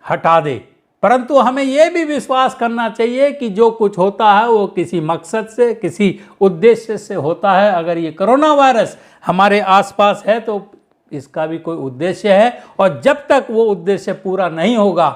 हटा दे। परंतु हमें यह भी विश्वास करना चाहिए कि जो कुछ होता है वो किसी मकसद से, किसी उद्देश्य से होता है। अगर ये कोरोना वायरस हमारे आसपास है तो इसका भी कोई उद्देश्य है, और जब तक वो उद्देश्य पूरा नहीं होगा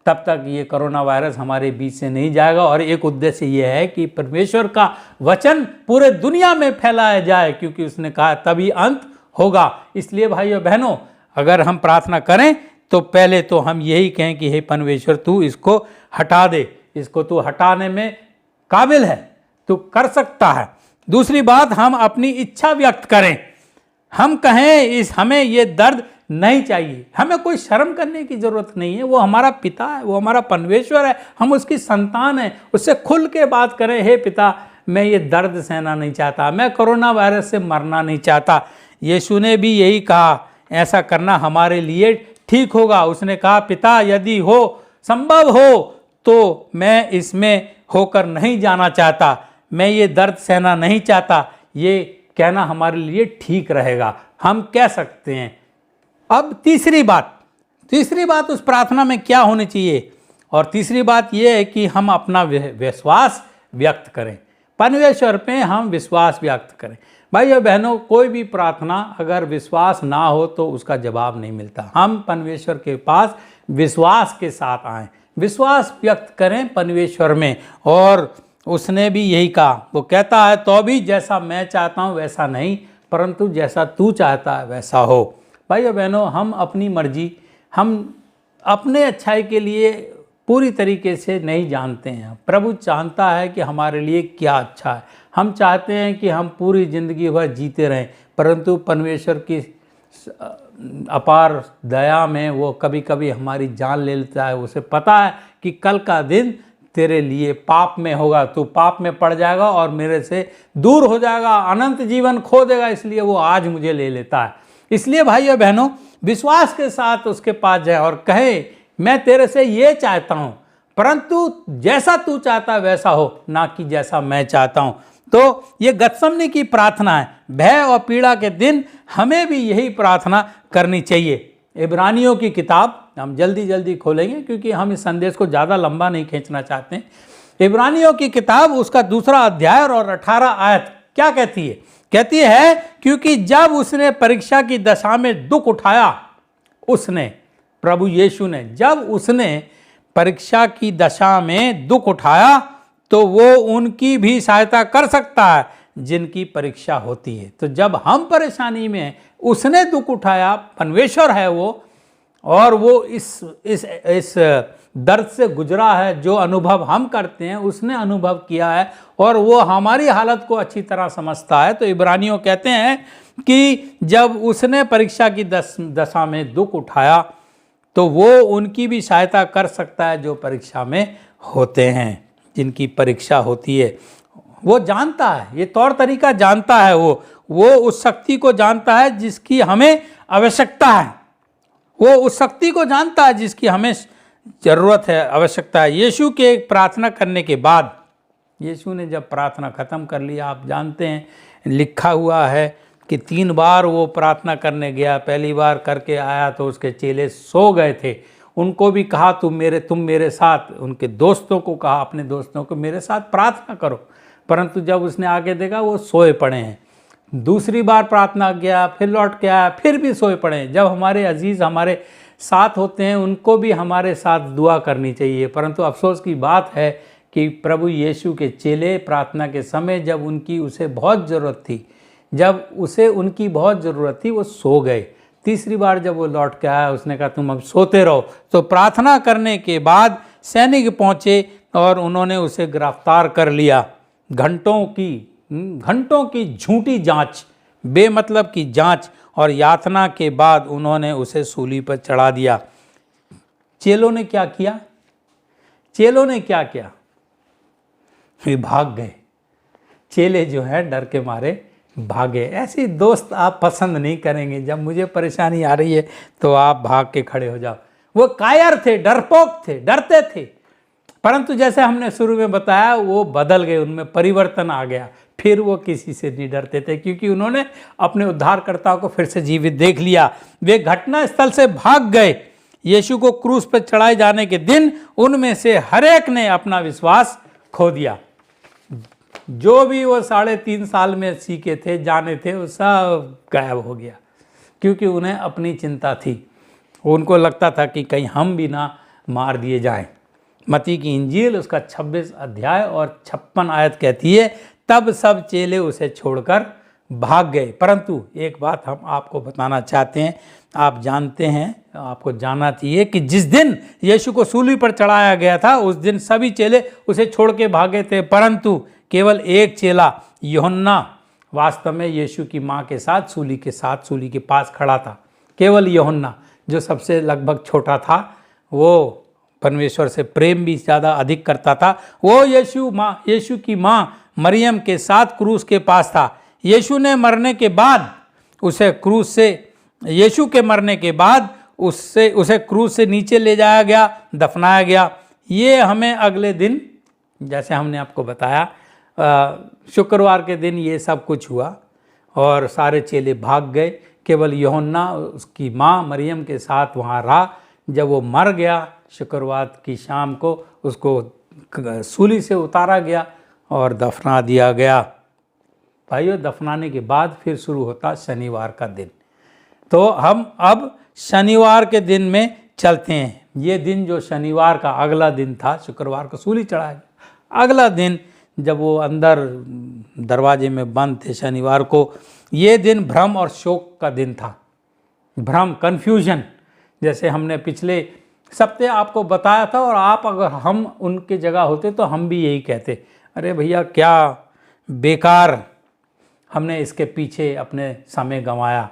तब तक ये कोरोना वायरस हमारे बीच से नहीं जाएगा। और एक उद्देश्य ये है कि परमेश्वर का वचन पूरे दुनिया में फैलाया जाए, क्योंकि उसने कहा तभी अंत होगा। इसलिए भाइयों बहनों, अगर हम प्रार्थना करें तो पहले तो हम यही कहें कि हे परमेश्वर, तू इसको हटा दे, इसको तू हटाने में काबिल है, तू कर सकता है। दूसरी बात, हम अपनी इच्छा व्यक्त करें, हम कहें हमें ये दर्द नहीं चाहिए। हमें कोई शर्म करने की जरूरत नहीं है, वो हमारा पिता है, वो हमारा परमेश्वर है, हम उसकी संतान हैं। उससे खुल के बात करें, हे पिता, मैं ये दर्द सहना नहीं चाहता, मैं कोरोना वायरस से मरना नहीं चाहता। यीशु ने भी यही कहा, ऐसा करना हमारे लिए ठीक होगा। उसने कहा, पिता, यदि हो संभव हो तो मैं इसमें होकर नहीं जाना चाहता, मैं ये दर्द सहना नहीं चाहता। ये कहना हमारे लिए ठीक रहेगा, हम कह सकते हैं। अब तीसरी बात उस प्रार्थना में क्या होनी चाहिए, और तीसरी बात यह है कि हम अपना विश्वास व्यक्त करें, परमेश्वर पे हम विश्वास व्यक्त करें। भाइयों बहनों, कोई भी प्रार्थना अगर विश्वास ना हो तो उसका जवाब नहीं मिलता। हम परमेश्वर के पास विश्वास के साथ आएं, विश्वास व्यक्त करें परमेश्वर में। और उसने भी यही कहा, वो कहता है, तो भी जैसा मैं चाहता हूँ वैसा नहीं, परंतु जैसा तू चाहता है वैसा हो। भाइयों बहनों, हम अपनी मर्जी, हम अपने अच्छाई के लिए पूरी तरीके से नहीं जानते हैं। प्रभु चाहता है कि हमारे लिए क्या अच्छा है। हम चाहते हैं कि हम पूरी ज़िंदगी भर जीते रहें, परंतु परमेश्वर की अपार दया में वो कभी कभी हमारी जान ले लेता है। उसे पता है कि कल का दिन तेरे लिए पाप में होगा, तू पाप में पड़ जाएगा और मेरे से दूर हो जाएगा, अनंत जीवन खो देगा, इसलिए वो आज मुझे ले लेता है। इसलिए भाइयों बहनों, विश्वास के साथ उसके पास जाए और कहे, मैं तेरे से ये चाहता हूँ, परंतु जैसा तू चाहता वैसा हो, ना कि जैसा मैं चाहता हूँ। तो ये गतसमनी की प्रार्थना है। भय और पीड़ा के दिन हमें भी यही प्रार्थना करनी चाहिए। इब्रानियों की किताब हम जल्दी जल्दी खोलेंगे क्योंकि हम इस संदेश को ज़्यादा लंबा नहीं खींचना चाहते। इब्रानियों की किताब उसका 2 अध्याय और 18 आयत क्या कहती है? कहती है, क्योंकि जब उसने परीक्षा की दशा में दुख उठाया, उसने, प्रभु यीशु ने, जब उसने परीक्षा की दशा में दुख उठाया तो वो उनकी भी सहायता कर सकता है जिनकी परीक्षा होती है। तो जब हम परेशानी में, उसने दुख उठाया, परमेश्वर है वो, और वो इस दर्द से गुजरा है। जो अनुभव हम करते हैं उसने अनुभव किया है और वो हमारी हालत को अच्छी तरह समझता है। तो इब्रानियों कहते हैं कि जब उसने परीक्षा की दशा में दुख उठाया तो वो उनकी भी सहायता कर सकता है जो परीक्षा में होते हैं, जिनकी परीक्षा होती है। वो जानता है, ये तौर तरीका जानता है, वो उस शक्ति को जानता है जिसकी हमें आवश्यकता है। वो उस शक्ति को जानता है जिसकी हमें ज़रूरत है, आवश्यकता है। यीशु के प्रार्थना करने के बाद, यीशु ने जब प्रार्थना ख़त्म कर लिया, आप जानते हैं लिखा हुआ है कि 3 बार वो प्रार्थना करने गया। पहली बार करके आया तो उसके चेले सो गए थे। उनको भी कहा तुम मेरे साथ, उनके दोस्तों को कहा, अपने दोस्तों को, मेरे साथ प्रार्थना करो। परंतु जब उसने आगे देखा वो सोए पड़े हैं। दूसरी बार प्रार्थना गया, फिर लौट के आया, फिर भी सोए पड़े हैं। जब हमारे अजीज़ हमारे साथ होते हैं उनको भी हमारे साथ दुआ करनी चाहिए। परंतु अफसोस की बात है कि प्रभु यीशु के चेले प्रार्थना के समय जब उसे बहुत ज़रूरत थी, जब उसे उनकी बहुत ज़रूरत थी, वो सो गए। तीसरी बार जब वो लौट के आया, उसने कहा तुम अब सोते रहो। तो प्रार्थना करने के बाद सैनिक पहुँचे और उन्होंने उसे गिरफ्तार कर लिया। घंटों की झूठी जांच, बेमतलब की जांच और यातना के बाद उन्होंने उसे सूली पर चढ़ा दिया। चेलों ने क्या किया? चेलों ने क्या किया? वे भाग गए। चेले जो है डर के मारे भागे। ऐसी दोस्त आप पसंद नहीं करेंगे। जब मुझे परेशानी आ रही है तो आप भाग के खड़े हो जाओ। वो कायर थे, डरपोक थे, डरते थे। परंतु जैसे हमने शुरू में बताया, वो बदल गए, उनमें परिवर्तन आ गया। फिर वो किसी से नहीं डरते थे क्योंकि उन्होंने अपने उद्धारकर्ता को फिर से जीवित देख लिया। वे घटना स्थल से भाग गए। यीशु को क्रूस पर चढ़ाए जाने के दिन उनमें से हर एक ने अपना विश्वास खो दिया। जो भी वो 3.5 साल में सीखे थे, जाने थे, वो सब गायब हो गया क्योंकि उन्हें अपनी चिंता थी। उनको लगता था कि कहीं हम भी ना मार दिए जाएं। मत्ती की इंजील उसका 26 अध्याय और 56 आयत कहती है, तब सब चेले उसे छोड़कर भाग गए। परंतु एक बात हम आपको बताना चाहते हैं, आप जानते हैं, आपको जानना चाहिए कि जिस दिन यीशु को सूली पर चढ़ाया गया था उस दिन सभी चेले उसे छोड़ के भागे थे। परंतु केवल एक चेला यूहन्ना वास्तव में यीशु की माँ के साथ सूली के पास खड़ा था। केवल यूहन्ना, जो सबसे लगभग छोटा था, वो परमेश्वर से प्रेम भी ज़्यादा अधिक करता था, वो यीशु की माँ मरियम के साथ क्रूस के पास था। यीशु के मरने के बाद उसे क्रूस से नीचे ले जाया गया, दफनाया गया। ये हमें अगले दिन, जैसे हमने आपको बताया, शुक्रवार के दिन ये सब कुछ हुआ और सारे चेले भाग गए। केवल यूहन्ना उसकी माँ मरियम के साथ वहाँ रहा। जब वो मर गया, शुक्रवार की शाम को उसको सूली से उतारा गया और दफना दिया गया। भाइयों, दफनाने के बाद फिर शुरू होता शनिवार का दिन। तो हम अब शनिवार के दिन में चलते हैं। ये दिन जो शनिवार का अगला दिन था, शुक्रवार को सूली चढ़ाया गया, अगला दिन जब वो अंदर दरवाजे में बंद थे शनिवार को, ये दिन भ्रम और शोक का दिन था। भ्रम, कन्फ्यूजन, जैसे हमने पिछले सप्ताह आपको बताया था। और आप अगर हम उनके जगह होते तो हम भी यही कहते, अरे भैया क्या बेकार हमने इसके पीछे अपने समय गंवाया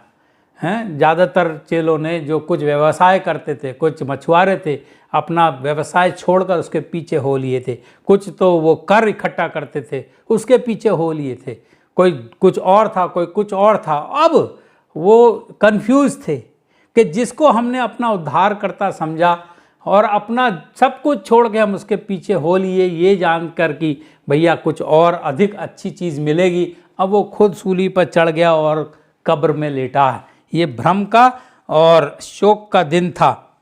हैं। ज़्यादातर चेलों ने जो कुछ व्यवसाय करते थे, कुछ मछुआरे थे, अपना व्यवसाय छोड़कर उसके पीछे हो लिए थे। कुछ तो वो कर इकट्ठा करते थे, उसके पीछे हो लिए थे। कोई कुछ और था, कोई कुछ और था। अब वो कंफ्यूज थे कि जिसको हमने अपना उद्धारकर्ता समझा और अपना सब कुछ छोड़ के हम उसके पीछे हो लिए, ये जानकर कि भैया कुछ और अधिक अच्छी चीज़ मिलेगी। अब वो खुद सूली पर चढ़ गया और कब्र में लेटा है। ये भ्रम का और शोक का दिन था।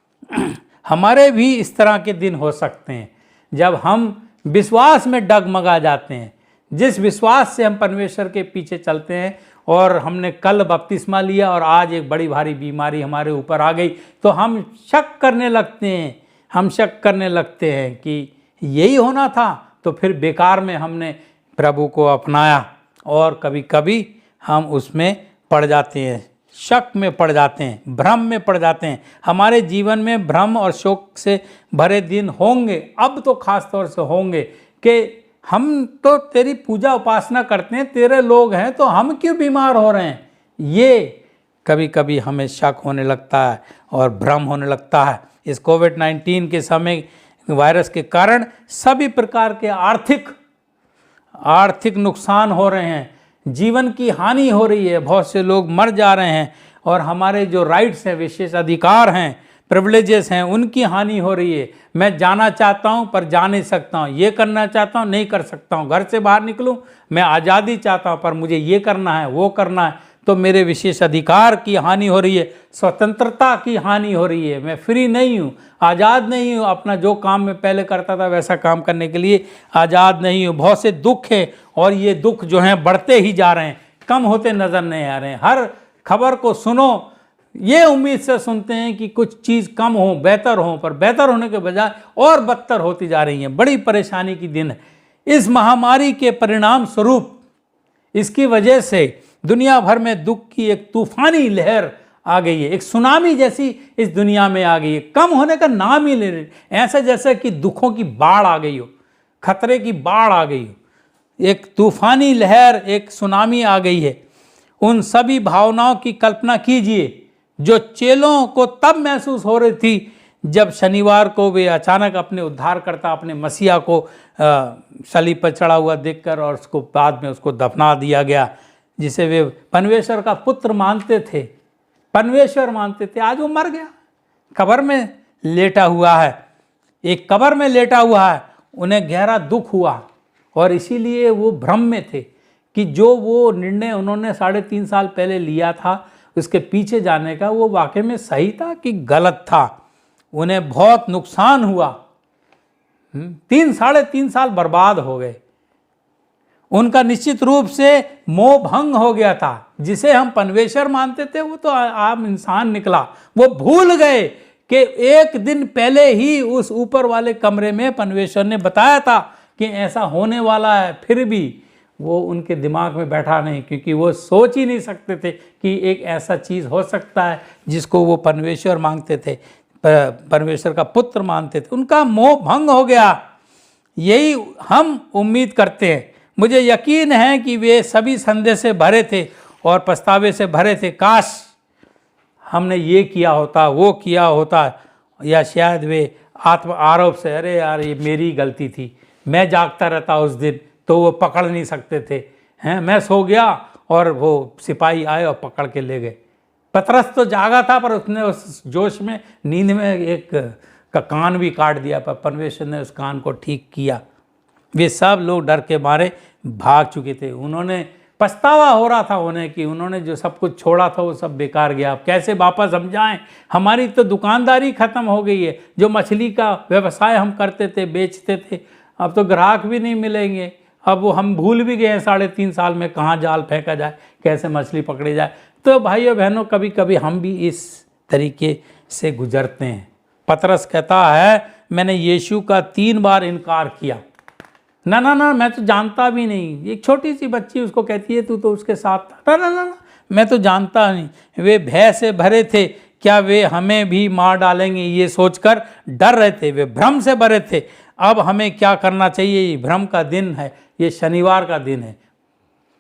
हमारे भी इस तरह के दिन हो सकते हैं जब हम विश्वास में डगमगा जाते हैं। जिस विश्वास से हम परमेश्वर के पीछे चलते हैं और हमने कल बपतिस्मा लिया और आज एक बड़ी भारी बीमारी हमारे ऊपर आ गई, तो हम शक करने लगते हैं। हम शक करने लगते हैं कि यही होना था, तो फिर बेकार में हमने प्रभु को अपनाया और कभी कभी हम उसमें पड़ जाते हैं, शक में पड़ जाते हैं, भ्रम में पड़ जाते हैं। हमारे जीवन में भ्रम और शोक से भरे दिन होंगे, अब तो खास तौर से होंगे कि हम तो तेरी पूजा उपासना करते हैं, तेरे लोग हैं, तो हम क्यों बीमार हो रहे हैं। ये कभी कभी हमें शक होने लगता है और भ्रम होने लगता है। इस कोविड-19 के समय वायरस के कारण सभी प्रकार के आर्थिक नुकसान हो रहे हैं, जीवन की हानि हो रही है, बहुत से लोग मर जा रहे हैं और हमारे जो राइट्स हैं, विशेष अधिकार हैं, प्रिविलेजेस हैं, उनकी हानि हो रही है। मैं जाना चाहता हूं पर जा नहीं सकता हूं, ये करना चाहता हूं नहीं कर सकता हूं, घर से बाहर निकलूं, मैं आज़ादी चाहता हूं पर मुझे ये करना है वो करना है, तो मेरे विशेष अधिकार की हानि हो रही है, स्वतंत्रता की हानि हो रही है। मैं फ्री नहीं हूँ, आज़ाद नहीं हूँ, अपना जो काम मैं पहले करता था वैसा काम करने के लिए आज़ाद नहीं हूँ। बहुत से दुख हैं और ये दुख जो हैं बढ़ते ही जा रहे हैं, कम होते नज़र नहीं आ रहे हैं। हर खबर को सुनो, ये उम्मीद से सुनते हैं कि कुछ चीज़ कम हो, बेहतर हो, पर बेहतर होने के बजाय और बदतर होती जा रही हैं। बड़ी परेशानी की दिन है। इस महामारी के परिणाम स्वरूप, इसकी वजह से दुनिया भर में दुख की एक तूफानी लहर आ गई है, एक सुनामी जैसी इस दुनिया में आ गई है। कम होने का नाम ही ले रही, ऐसा जैसे कि दुखों की बाढ़ आ गई हो, खतरे की बाढ़ आ गई हो, एक तूफानी लहर, एक सुनामी आ गई है। उन सभी भावनाओं की कल्पना कीजिए जो चेलों को तब महसूस हो रही थी जब शनिवार को वे अचानक अपने उद्धारकर्ता, अपने मसीहा को सलीब पर चढ़ा हुआ देखकर और उसको बाद में उसको दफना दिया गया, जिसे वे परमेश्वर का पुत्र मानते थे, परमेश्वर मानते थे। आज वो मर गया, कब्र में लेटा हुआ है, एक कब्र में लेटा हुआ है। उन्हें गहरा दुख हुआ और इसीलिए वो भ्रम में थे कि जो वो निर्णय उन्होंने 3.5 साल पहले लिया था उसके पीछे जाने का, वो वाकई में सही था कि गलत था। उन्हें बहुत नुकसान हुआ, 3.5 साल बर्बाद हो गए। उनका निश्चित रूप से मोह भंग हो गया था। जिसे हम परमेश्वर मानते थे वो तो आम इंसान निकला। वो भूल गए कि एक दिन पहले ही उस ऊपर वाले कमरे में परमेश्वर ने बताया था कि ऐसा होने वाला है, फिर भी वो उनके दिमाग में बैठा नहीं, क्योंकि वो सोच ही नहीं सकते थे कि एक ऐसा चीज़ हो सकता है जिसको वो परमेश्वर मांगते थे, परमेश्वर का पुत्र मानते थे। उनका मोह भंग हो गया। यही हम उम्मीद करते हैं। मुझे यकीन है कि वे सभी संदेह से भरे थे और पछतावे से भरे थे। काश हमने ये किया होता, वो किया होता, या शायद वे आत्म आरोप से, अरे यार ये मेरी गलती थी, मैं जागता रहता उस दिन तो वो पकड़ नहीं सकते थे, हैं, मैं सो गया और वो सिपाही आए और पकड़ के ले गए। पतरस तो जागा था पर उसने उस जोश में, नींद में एक का कान भी काट दिया, पर परमेश्वर ने उस कान को ठीक किया। वे सब लोग डर के मारे भाग चुके थे। उन्होंने पछतावा हो रहा था उन्हें कि उन्होंने जो सब कुछ छोड़ा था वो सब बेकार गया। अब कैसे वापस हम जाएं? हमारी तो दुकानदारी ख़त्म हो गई है। जो मछली का व्यवसाय हम करते थे, बेचते थे, अब तो ग्राहक भी नहीं मिलेंगे। अब वो हम भूल भी गए हैं 3.5 साल में कहाँ जाल फेंका जाए, कैसे मछली पकड़ी जाए। तो भाइयों बहनों, कभी कभी हम भी इस तरीके से गुजरते हैं। पतरस कहता है, मैंने यीशु का 3 बार इनकार किया। ना ना ना, मैं तो जानता भी नहीं। एक छोटी सी बच्ची उसको कहती है, तू तो उसके साथ था। ना ना ना, मैं तो जानता नहीं। वे भय से भरे थे, क्या वे हमें भी मार डालेंगे, ये सोचकर डर रहे थे। वे भ्रम से भरे थे। अब हमें क्या करना चाहिए? ये भ्रम का दिन है, ये शनिवार का दिन है।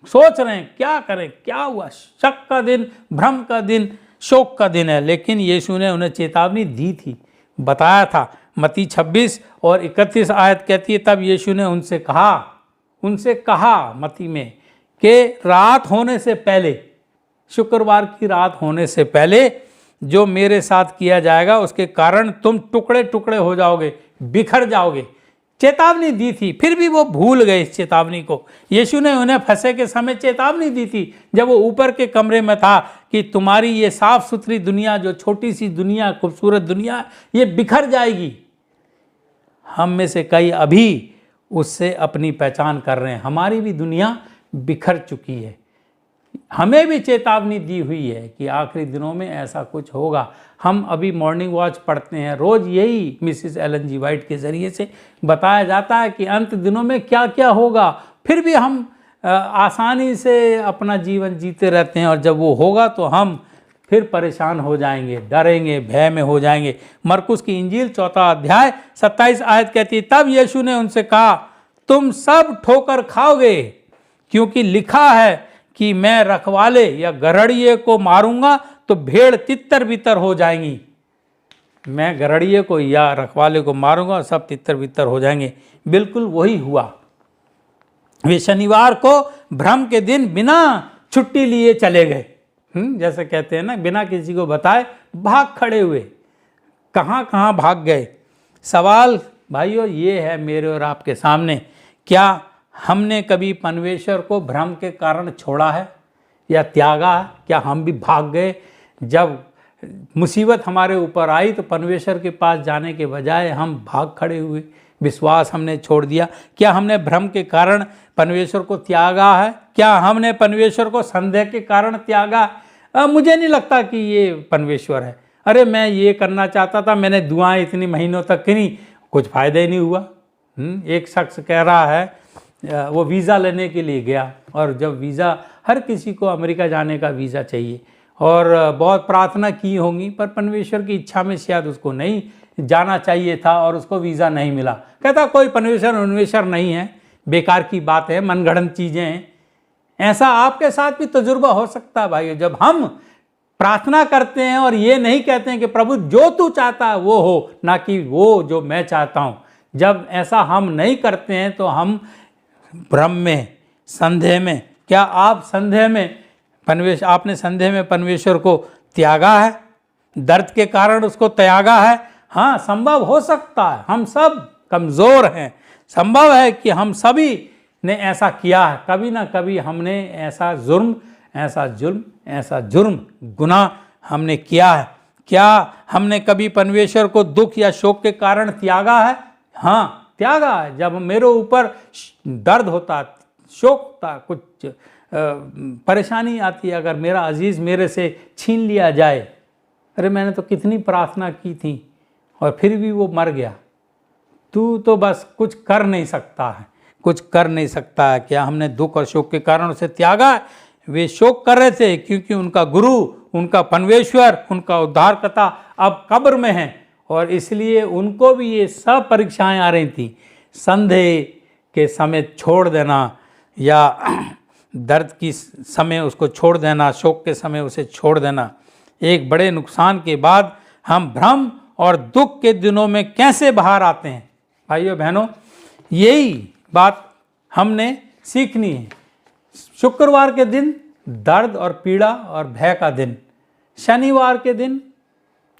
सोच रहे हैं क्या करें, क्या हुआ? शक का दिन, भ्रम का दिन, शोक का दिन है। लेकिन यीशु ने उन्हें चेतावनी दी थी, बताया था। मत्ती 26 और 31 आयत कहती है, तब यीशु ने उनसे कहा मत्ती में कि रात होने से पहले, शुक्रवार की रात होने से पहले जो मेरे साथ किया जाएगा उसके कारण तुम टुकड़े टुकड़े हो जाओगे, बिखर जाओगे। चेतावनी दी थी, फिर भी वो भूल गए इस चेतावनी को। यीशु ने उन्हें फंसे के समय चेतावनी दी थी जब वो ऊपर के कमरे में था कि तुम्हारी ये साफ सुथरी दुनिया, जो छोटी सी दुनिया, खूबसूरत दुनिया, ये बिखर जाएगी। हम में से कई अभी उससे अपनी पहचान कर रहे हैं। हमारी भी दुनिया बिखर चुकी है। हमें भी चेतावनी दी हुई है कि आखिरी दिनों में ऐसा कुछ होगा। हम अभी मॉर्निंग वॉच पढ़ते हैं, रोज़ यही मिसिस एलन जी वाइट के ज़रिए से बताया जाता है कि अंत दिनों में क्या क्या होगा। फिर भी हम आसानी से अपना जीवन जीते रहते हैं, और जब वो होगा तो हम फिर परेशान हो जाएंगे, डरेंगे, भय में हो जाएंगे। मरकुस की इंजील 4 अध्याय 27 आयत कहती है, तब यीशु ने उनसे कहा, तुम सब ठोकर खाओगे, क्योंकि लिखा है कि मैं रखवाले या गड़हड़िए को मारूंगा तो भेड़ तितर बितर हो जाएंगी। मैं गड़हड़िए को या रखवाले को मारूंगा और सब तितर बितर हो जाएंगे। बिल्कुल वही हुआ। वे शनिवार को भ्रम के दिन बिना छुट्टी लिए चले गए। जैसे कहते हैं ना, बिना किसी को बताए भाग खड़े हुए। कहाँ कहाँ भाग गए। सवाल भाइयों ये है मेरे और आपके सामने, क्या हमने कभी परमेश्वर को भ्रम के कारण छोड़ा है या त्यागा है? क्या हम भी भाग गए? जब मुसीबत हमारे ऊपर आई तो परमेश्वर के पास जाने के बजाय हम भाग खड़े हुए, विश्वास हमने छोड़ दिया। क्या हमने भ्रम के कारण परमेश्वर को त्यागा है? क्या हमने परमेश्वर को संदेह के कारण त्यागा? मुझे नहीं लगता कि ये परमेश्वर है। अरे मैं ये करना चाहता था, मैंने दुआएं इतनी महीनों तक की, कुछ फ़ायदा ही नहीं हुआ। एक शख्स कह रहा है, वो वीज़ा लेने के लिए गया, और जब वीज़ा, हर किसी को अमेरिका जाने का वीज़ा चाहिए, और बहुत प्रार्थना की होंगी, पर परमेश्वर की इच्छा में शायद उसको नहीं जाना चाहिए था और उसको वीज़ा नहीं मिला। कहता कोई परमेश्वर नहीं है, बेकार की बात है, मनगढ़ंत चीज़ें हैं। ऐसा आपके साथ भी तजुर्बा हो सकता है भाइयों। जब हम प्रार्थना करते हैं और ये नहीं कहते हैं कि प्रभु जो तू चाहता है वो हो, ना कि वो जो मैं चाहता हूँ, जब ऐसा हम नहीं करते हैं तो हम भ्रम में, संदेह में। क्या आप संदेह में आपने संदेह में परमेश्वर को त्यागा है? दर्द के कारण उसको त्यागा है? हाँ, संभव हो सकता है। हम सब कमज़ोर हैं। संभव है कि हम सभी ने ऐसा किया है। कभी ना कभी हमने ऐसा जुर्म गुनाह हमने किया है। क्या हमने कभी परमेश्वर को दुख या शोक के कारण त्यागा है? हाँ, त्यागा है। जब मेरे ऊपर दर्द होता, शोक होता, कुछ परेशानी आती है, अगर मेरा अजीज़ मेरे से छीन लिया जाए, अरे मैंने तो कितनी प्रार्थना की थी और फिर भी वो मर गया, तू तो बस कुछ कर नहीं सकता है, कुछ कर नहीं सकता है। क्या हमने दुख और शोक के कारण उसे त्यागा? वे शोक कर रहे थे क्योंकि उनका गुरु, उनका परमेश्वर, उनका उद्धारकर्ता अब कब्र में है, और इसलिए उनको भी ये सब परीक्षाएं आ रही थी। संदेह के समय छोड़ देना या दर्द की समय उसको छोड़ देना, शोक के समय उसे छोड़ देना। एक बड़े नुकसान के बाद हम भ्रम और दुख के दिनों में कैसे बाहर आते हैं? भाइयों बहनों, यही बात हमने सीखनी है। शुक्रवार के दिन दर्द और पीड़ा और भय का दिन, शनिवार के दिन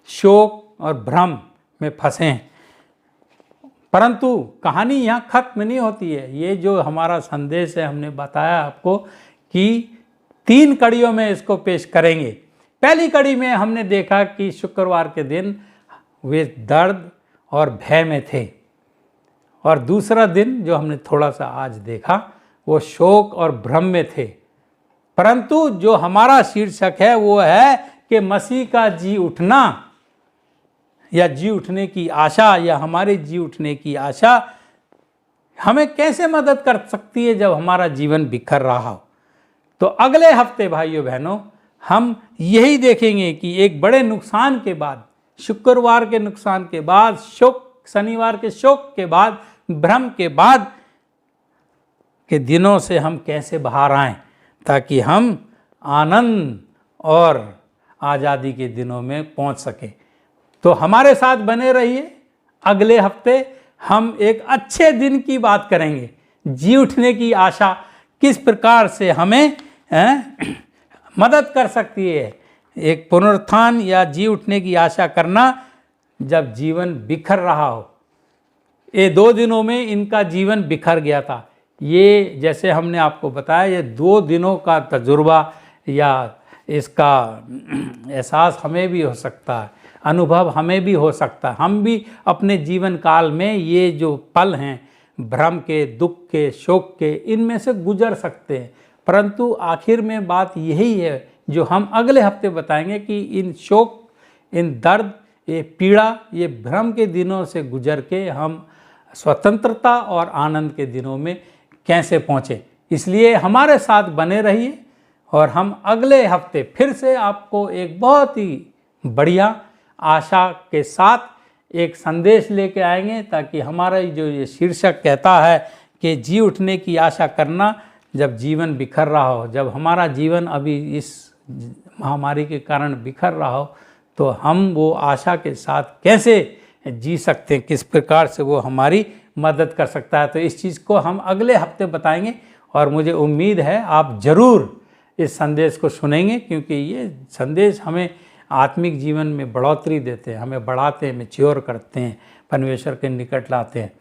शोक और भ्रम में फंसे हैं। परंतु कहानी यहाँ खत्म नहीं होती है। ये जो हमारा संदेश है, हमने बताया आपको कि 3 कड़ियों में इसको पेश करेंगे। पहली कड़ी में हमने देखा कि शुक्रवार के दिन वे दर्द और भय में थे, और दूसरा दिन जो हमने थोड़ा सा आज देखा वो शोक और भ्रम में थे। परंतु जो हमारा शीर्षक है वो है कि मसीह का जी उठना या जी उठने की आशा, या हमारे जी उठने की आशा हमें कैसे मदद कर सकती है जब हमारा जीवन बिखर रहा हो। तो अगले हफ्ते भाइयों बहनों हम यही देखेंगे कि एक बड़े नुकसान के बाद, शुक्रवार के नुकसान के बाद, शनिवार के शोक के बाद, भ्रम के बाद के दिनों से हम कैसे बाहर आएं, ताकि हम आनंद और आज़ादी के दिनों में पहुंच सकें। तो हमारे साथ बने रहिए। अगले हफ्ते हम एक अच्छे दिन की बात करेंगे, जी उठने की आशा किस प्रकार से हमें मदद कर सकती है, एक पुनरुत्थान या जी उठने की आशा करना जब जीवन बिखर रहा हो। ये 2 दिनों में इनका जीवन बिखर गया था। ये जैसे हमने आपको बताया, ये 2 दिनों का तजुर्बा या इसका एहसास हमें भी हो सकता है, अनुभव हमें भी हो सकता है। हम भी अपने जीवन काल में ये जो पल हैं भ्रम के, दुख के, शोक के, इनमें से गुजर सकते हैं। परंतु आखिर में बात यही है जो हम अगले हफ्ते बताएंगे कि इन शोक, इन दर्द, ये पीड़ा, ये भ्रम के दिनों से गुजर के हम स्वतंत्रता और आनंद के दिनों में कैसे पहुँचे। इसलिए हमारे साथ बने रहिए और हम अगले हफ्ते फिर से आपको एक बहुत ही बढ़िया आशा के साथ एक संदेश लेके आएंगे, ताकि हमारा जो ये शीर्षक कहता है कि जी उठने की आशा करना जब जीवन बिखर रहा हो। जब हमारा जीवन अभी इस महामारी के कारण बिखर रहा हो, तो हम वो आशा के साथ कैसे जी सकते हैं, किस प्रकार से वो हमारी मदद कर सकता है। तो इस चीज़ को हम अगले हफ्ते बताएंगे और मुझे उम्मीद है आप ज़रूर इस संदेश को सुनेंगे, क्योंकि ये संदेश हमें आत्मिक जीवन में बढ़ोतरी देते हैं, हमें बढ़ाते हैं, मैच्योर करते हैं, परमेश्वर के निकट लाते हैं।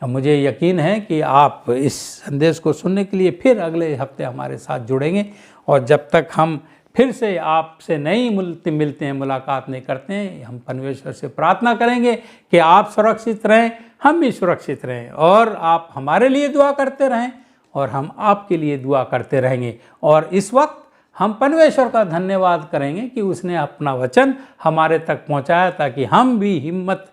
मुझे यकीन है कि आप इस संदेश को सुनने के लिए फिर अगले हफ्ते हमारे साथ जुड़ेंगे। और जब तक हम फिर से आपसे नहीं मिलते हैं, मुलाकात नहीं करते हैं, हम परमेश्वर से प्रार्थना करेंगे कि आप सुरक्षित रहें, हम भी सुरक्षित रहें, और आप हमारे लिए दुआ करते रहें और हम आपके लिए दुआ करते रहेंगे। और इस वक्त हम परमेश्वर का धन्यवाद करेंगे कि उसने अपना वचन हमारे तक पहुंचाया, ताकि हम भी हिम्मत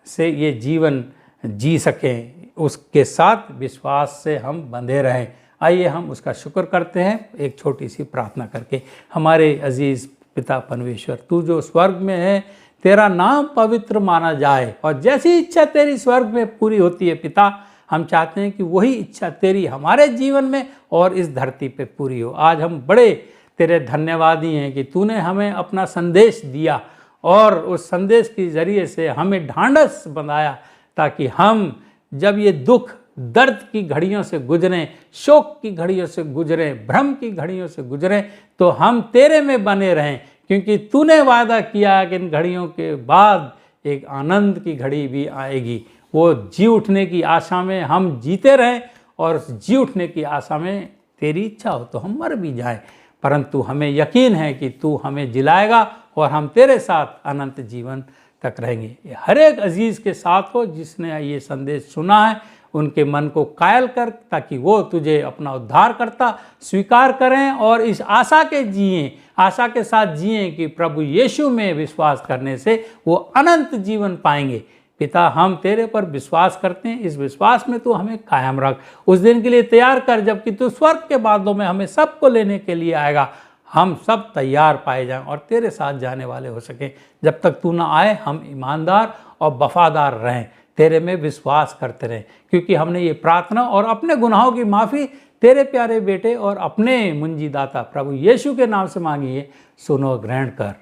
से ये जीवन जी सकें, उसके साथ विश्वास से हम बंधे रहें। आइए हम उसका शुक्र करते हैं एक छोटी सी प्रार्थना करके। हमारे अजीज़ पिता परमेश्वर, तू जो स्वर्ग में है, तेरा नाम पवित्र माना जाए, और जैसी इच्छा तेरी स्वर्ग में पूरी होती है पिता, हम चाहते हैं कि वही इच्छा तेरी हमारे जीवन में और इस धरती पे पूरी हो। आज हम बड़े तेरे धन्यवादी हैं कि तूने हमें अपना संदेश दिया और उस संदेश के ज़रिए से हमें ढांढस बनाया, ताकि हम जब ये दुख दर्द की घड़ियों से गुजरें, शोक की घड़ियों से गुजरें, भ्रम की घड़ियों से गुजरें, तो हम तेरे में बने रहें, क्योंकि तूने वादा किया कि इन घड़ियों के बाद एक आनंद की घड़ी भी आएगी। वो जी उठने की आशा में हम जीते रहें, और उस जी उठने की आशा में तेरी इच्छा हो तो हम मर भी जाएं, परंतु हमें यकीन है कि तू हमें जिलाएगा और हम तेरे साथ अनंत जीवन तक रहेंगे। ये हर एक अजीज़ के साथ हो जिसने ये संदेश सुना है, उनके मन को कायल कर, ताकि वो तुझे अपना उद्धार करता स्वीकार करें और इस आशा के जिएं, आशा के साथ जिएं कि प्रभु यीशु में विश्वास करने से वो अनंत जीवन पाएंगे। पिता, हम तेरे पर विश्वास करते हैं, इस विश्वास में तू हमें कायम रख। उस दिन के लिए तैयार कर जबकि तू स्वर्ग के बादलों में हमें सबको लेने के लिए आएगा। हम सब तैयार पाए जाएं और तेरे साथ जाने वाले हो सकें। जब तक तू ना आए हम ईमानदार और वफादार रहें, तेरे में विश्वास करते रहें, क्योंकि हमने ये प्रार्थना और अपने गुनाहों की माफ़ी तेरे प्यारे बेटे और अपने मुंजीदाता प्रभु यीशु के नाम से मांगी है। सुनो, ग्रहण कर।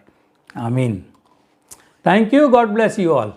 आमीन। Thank you. God bless you all.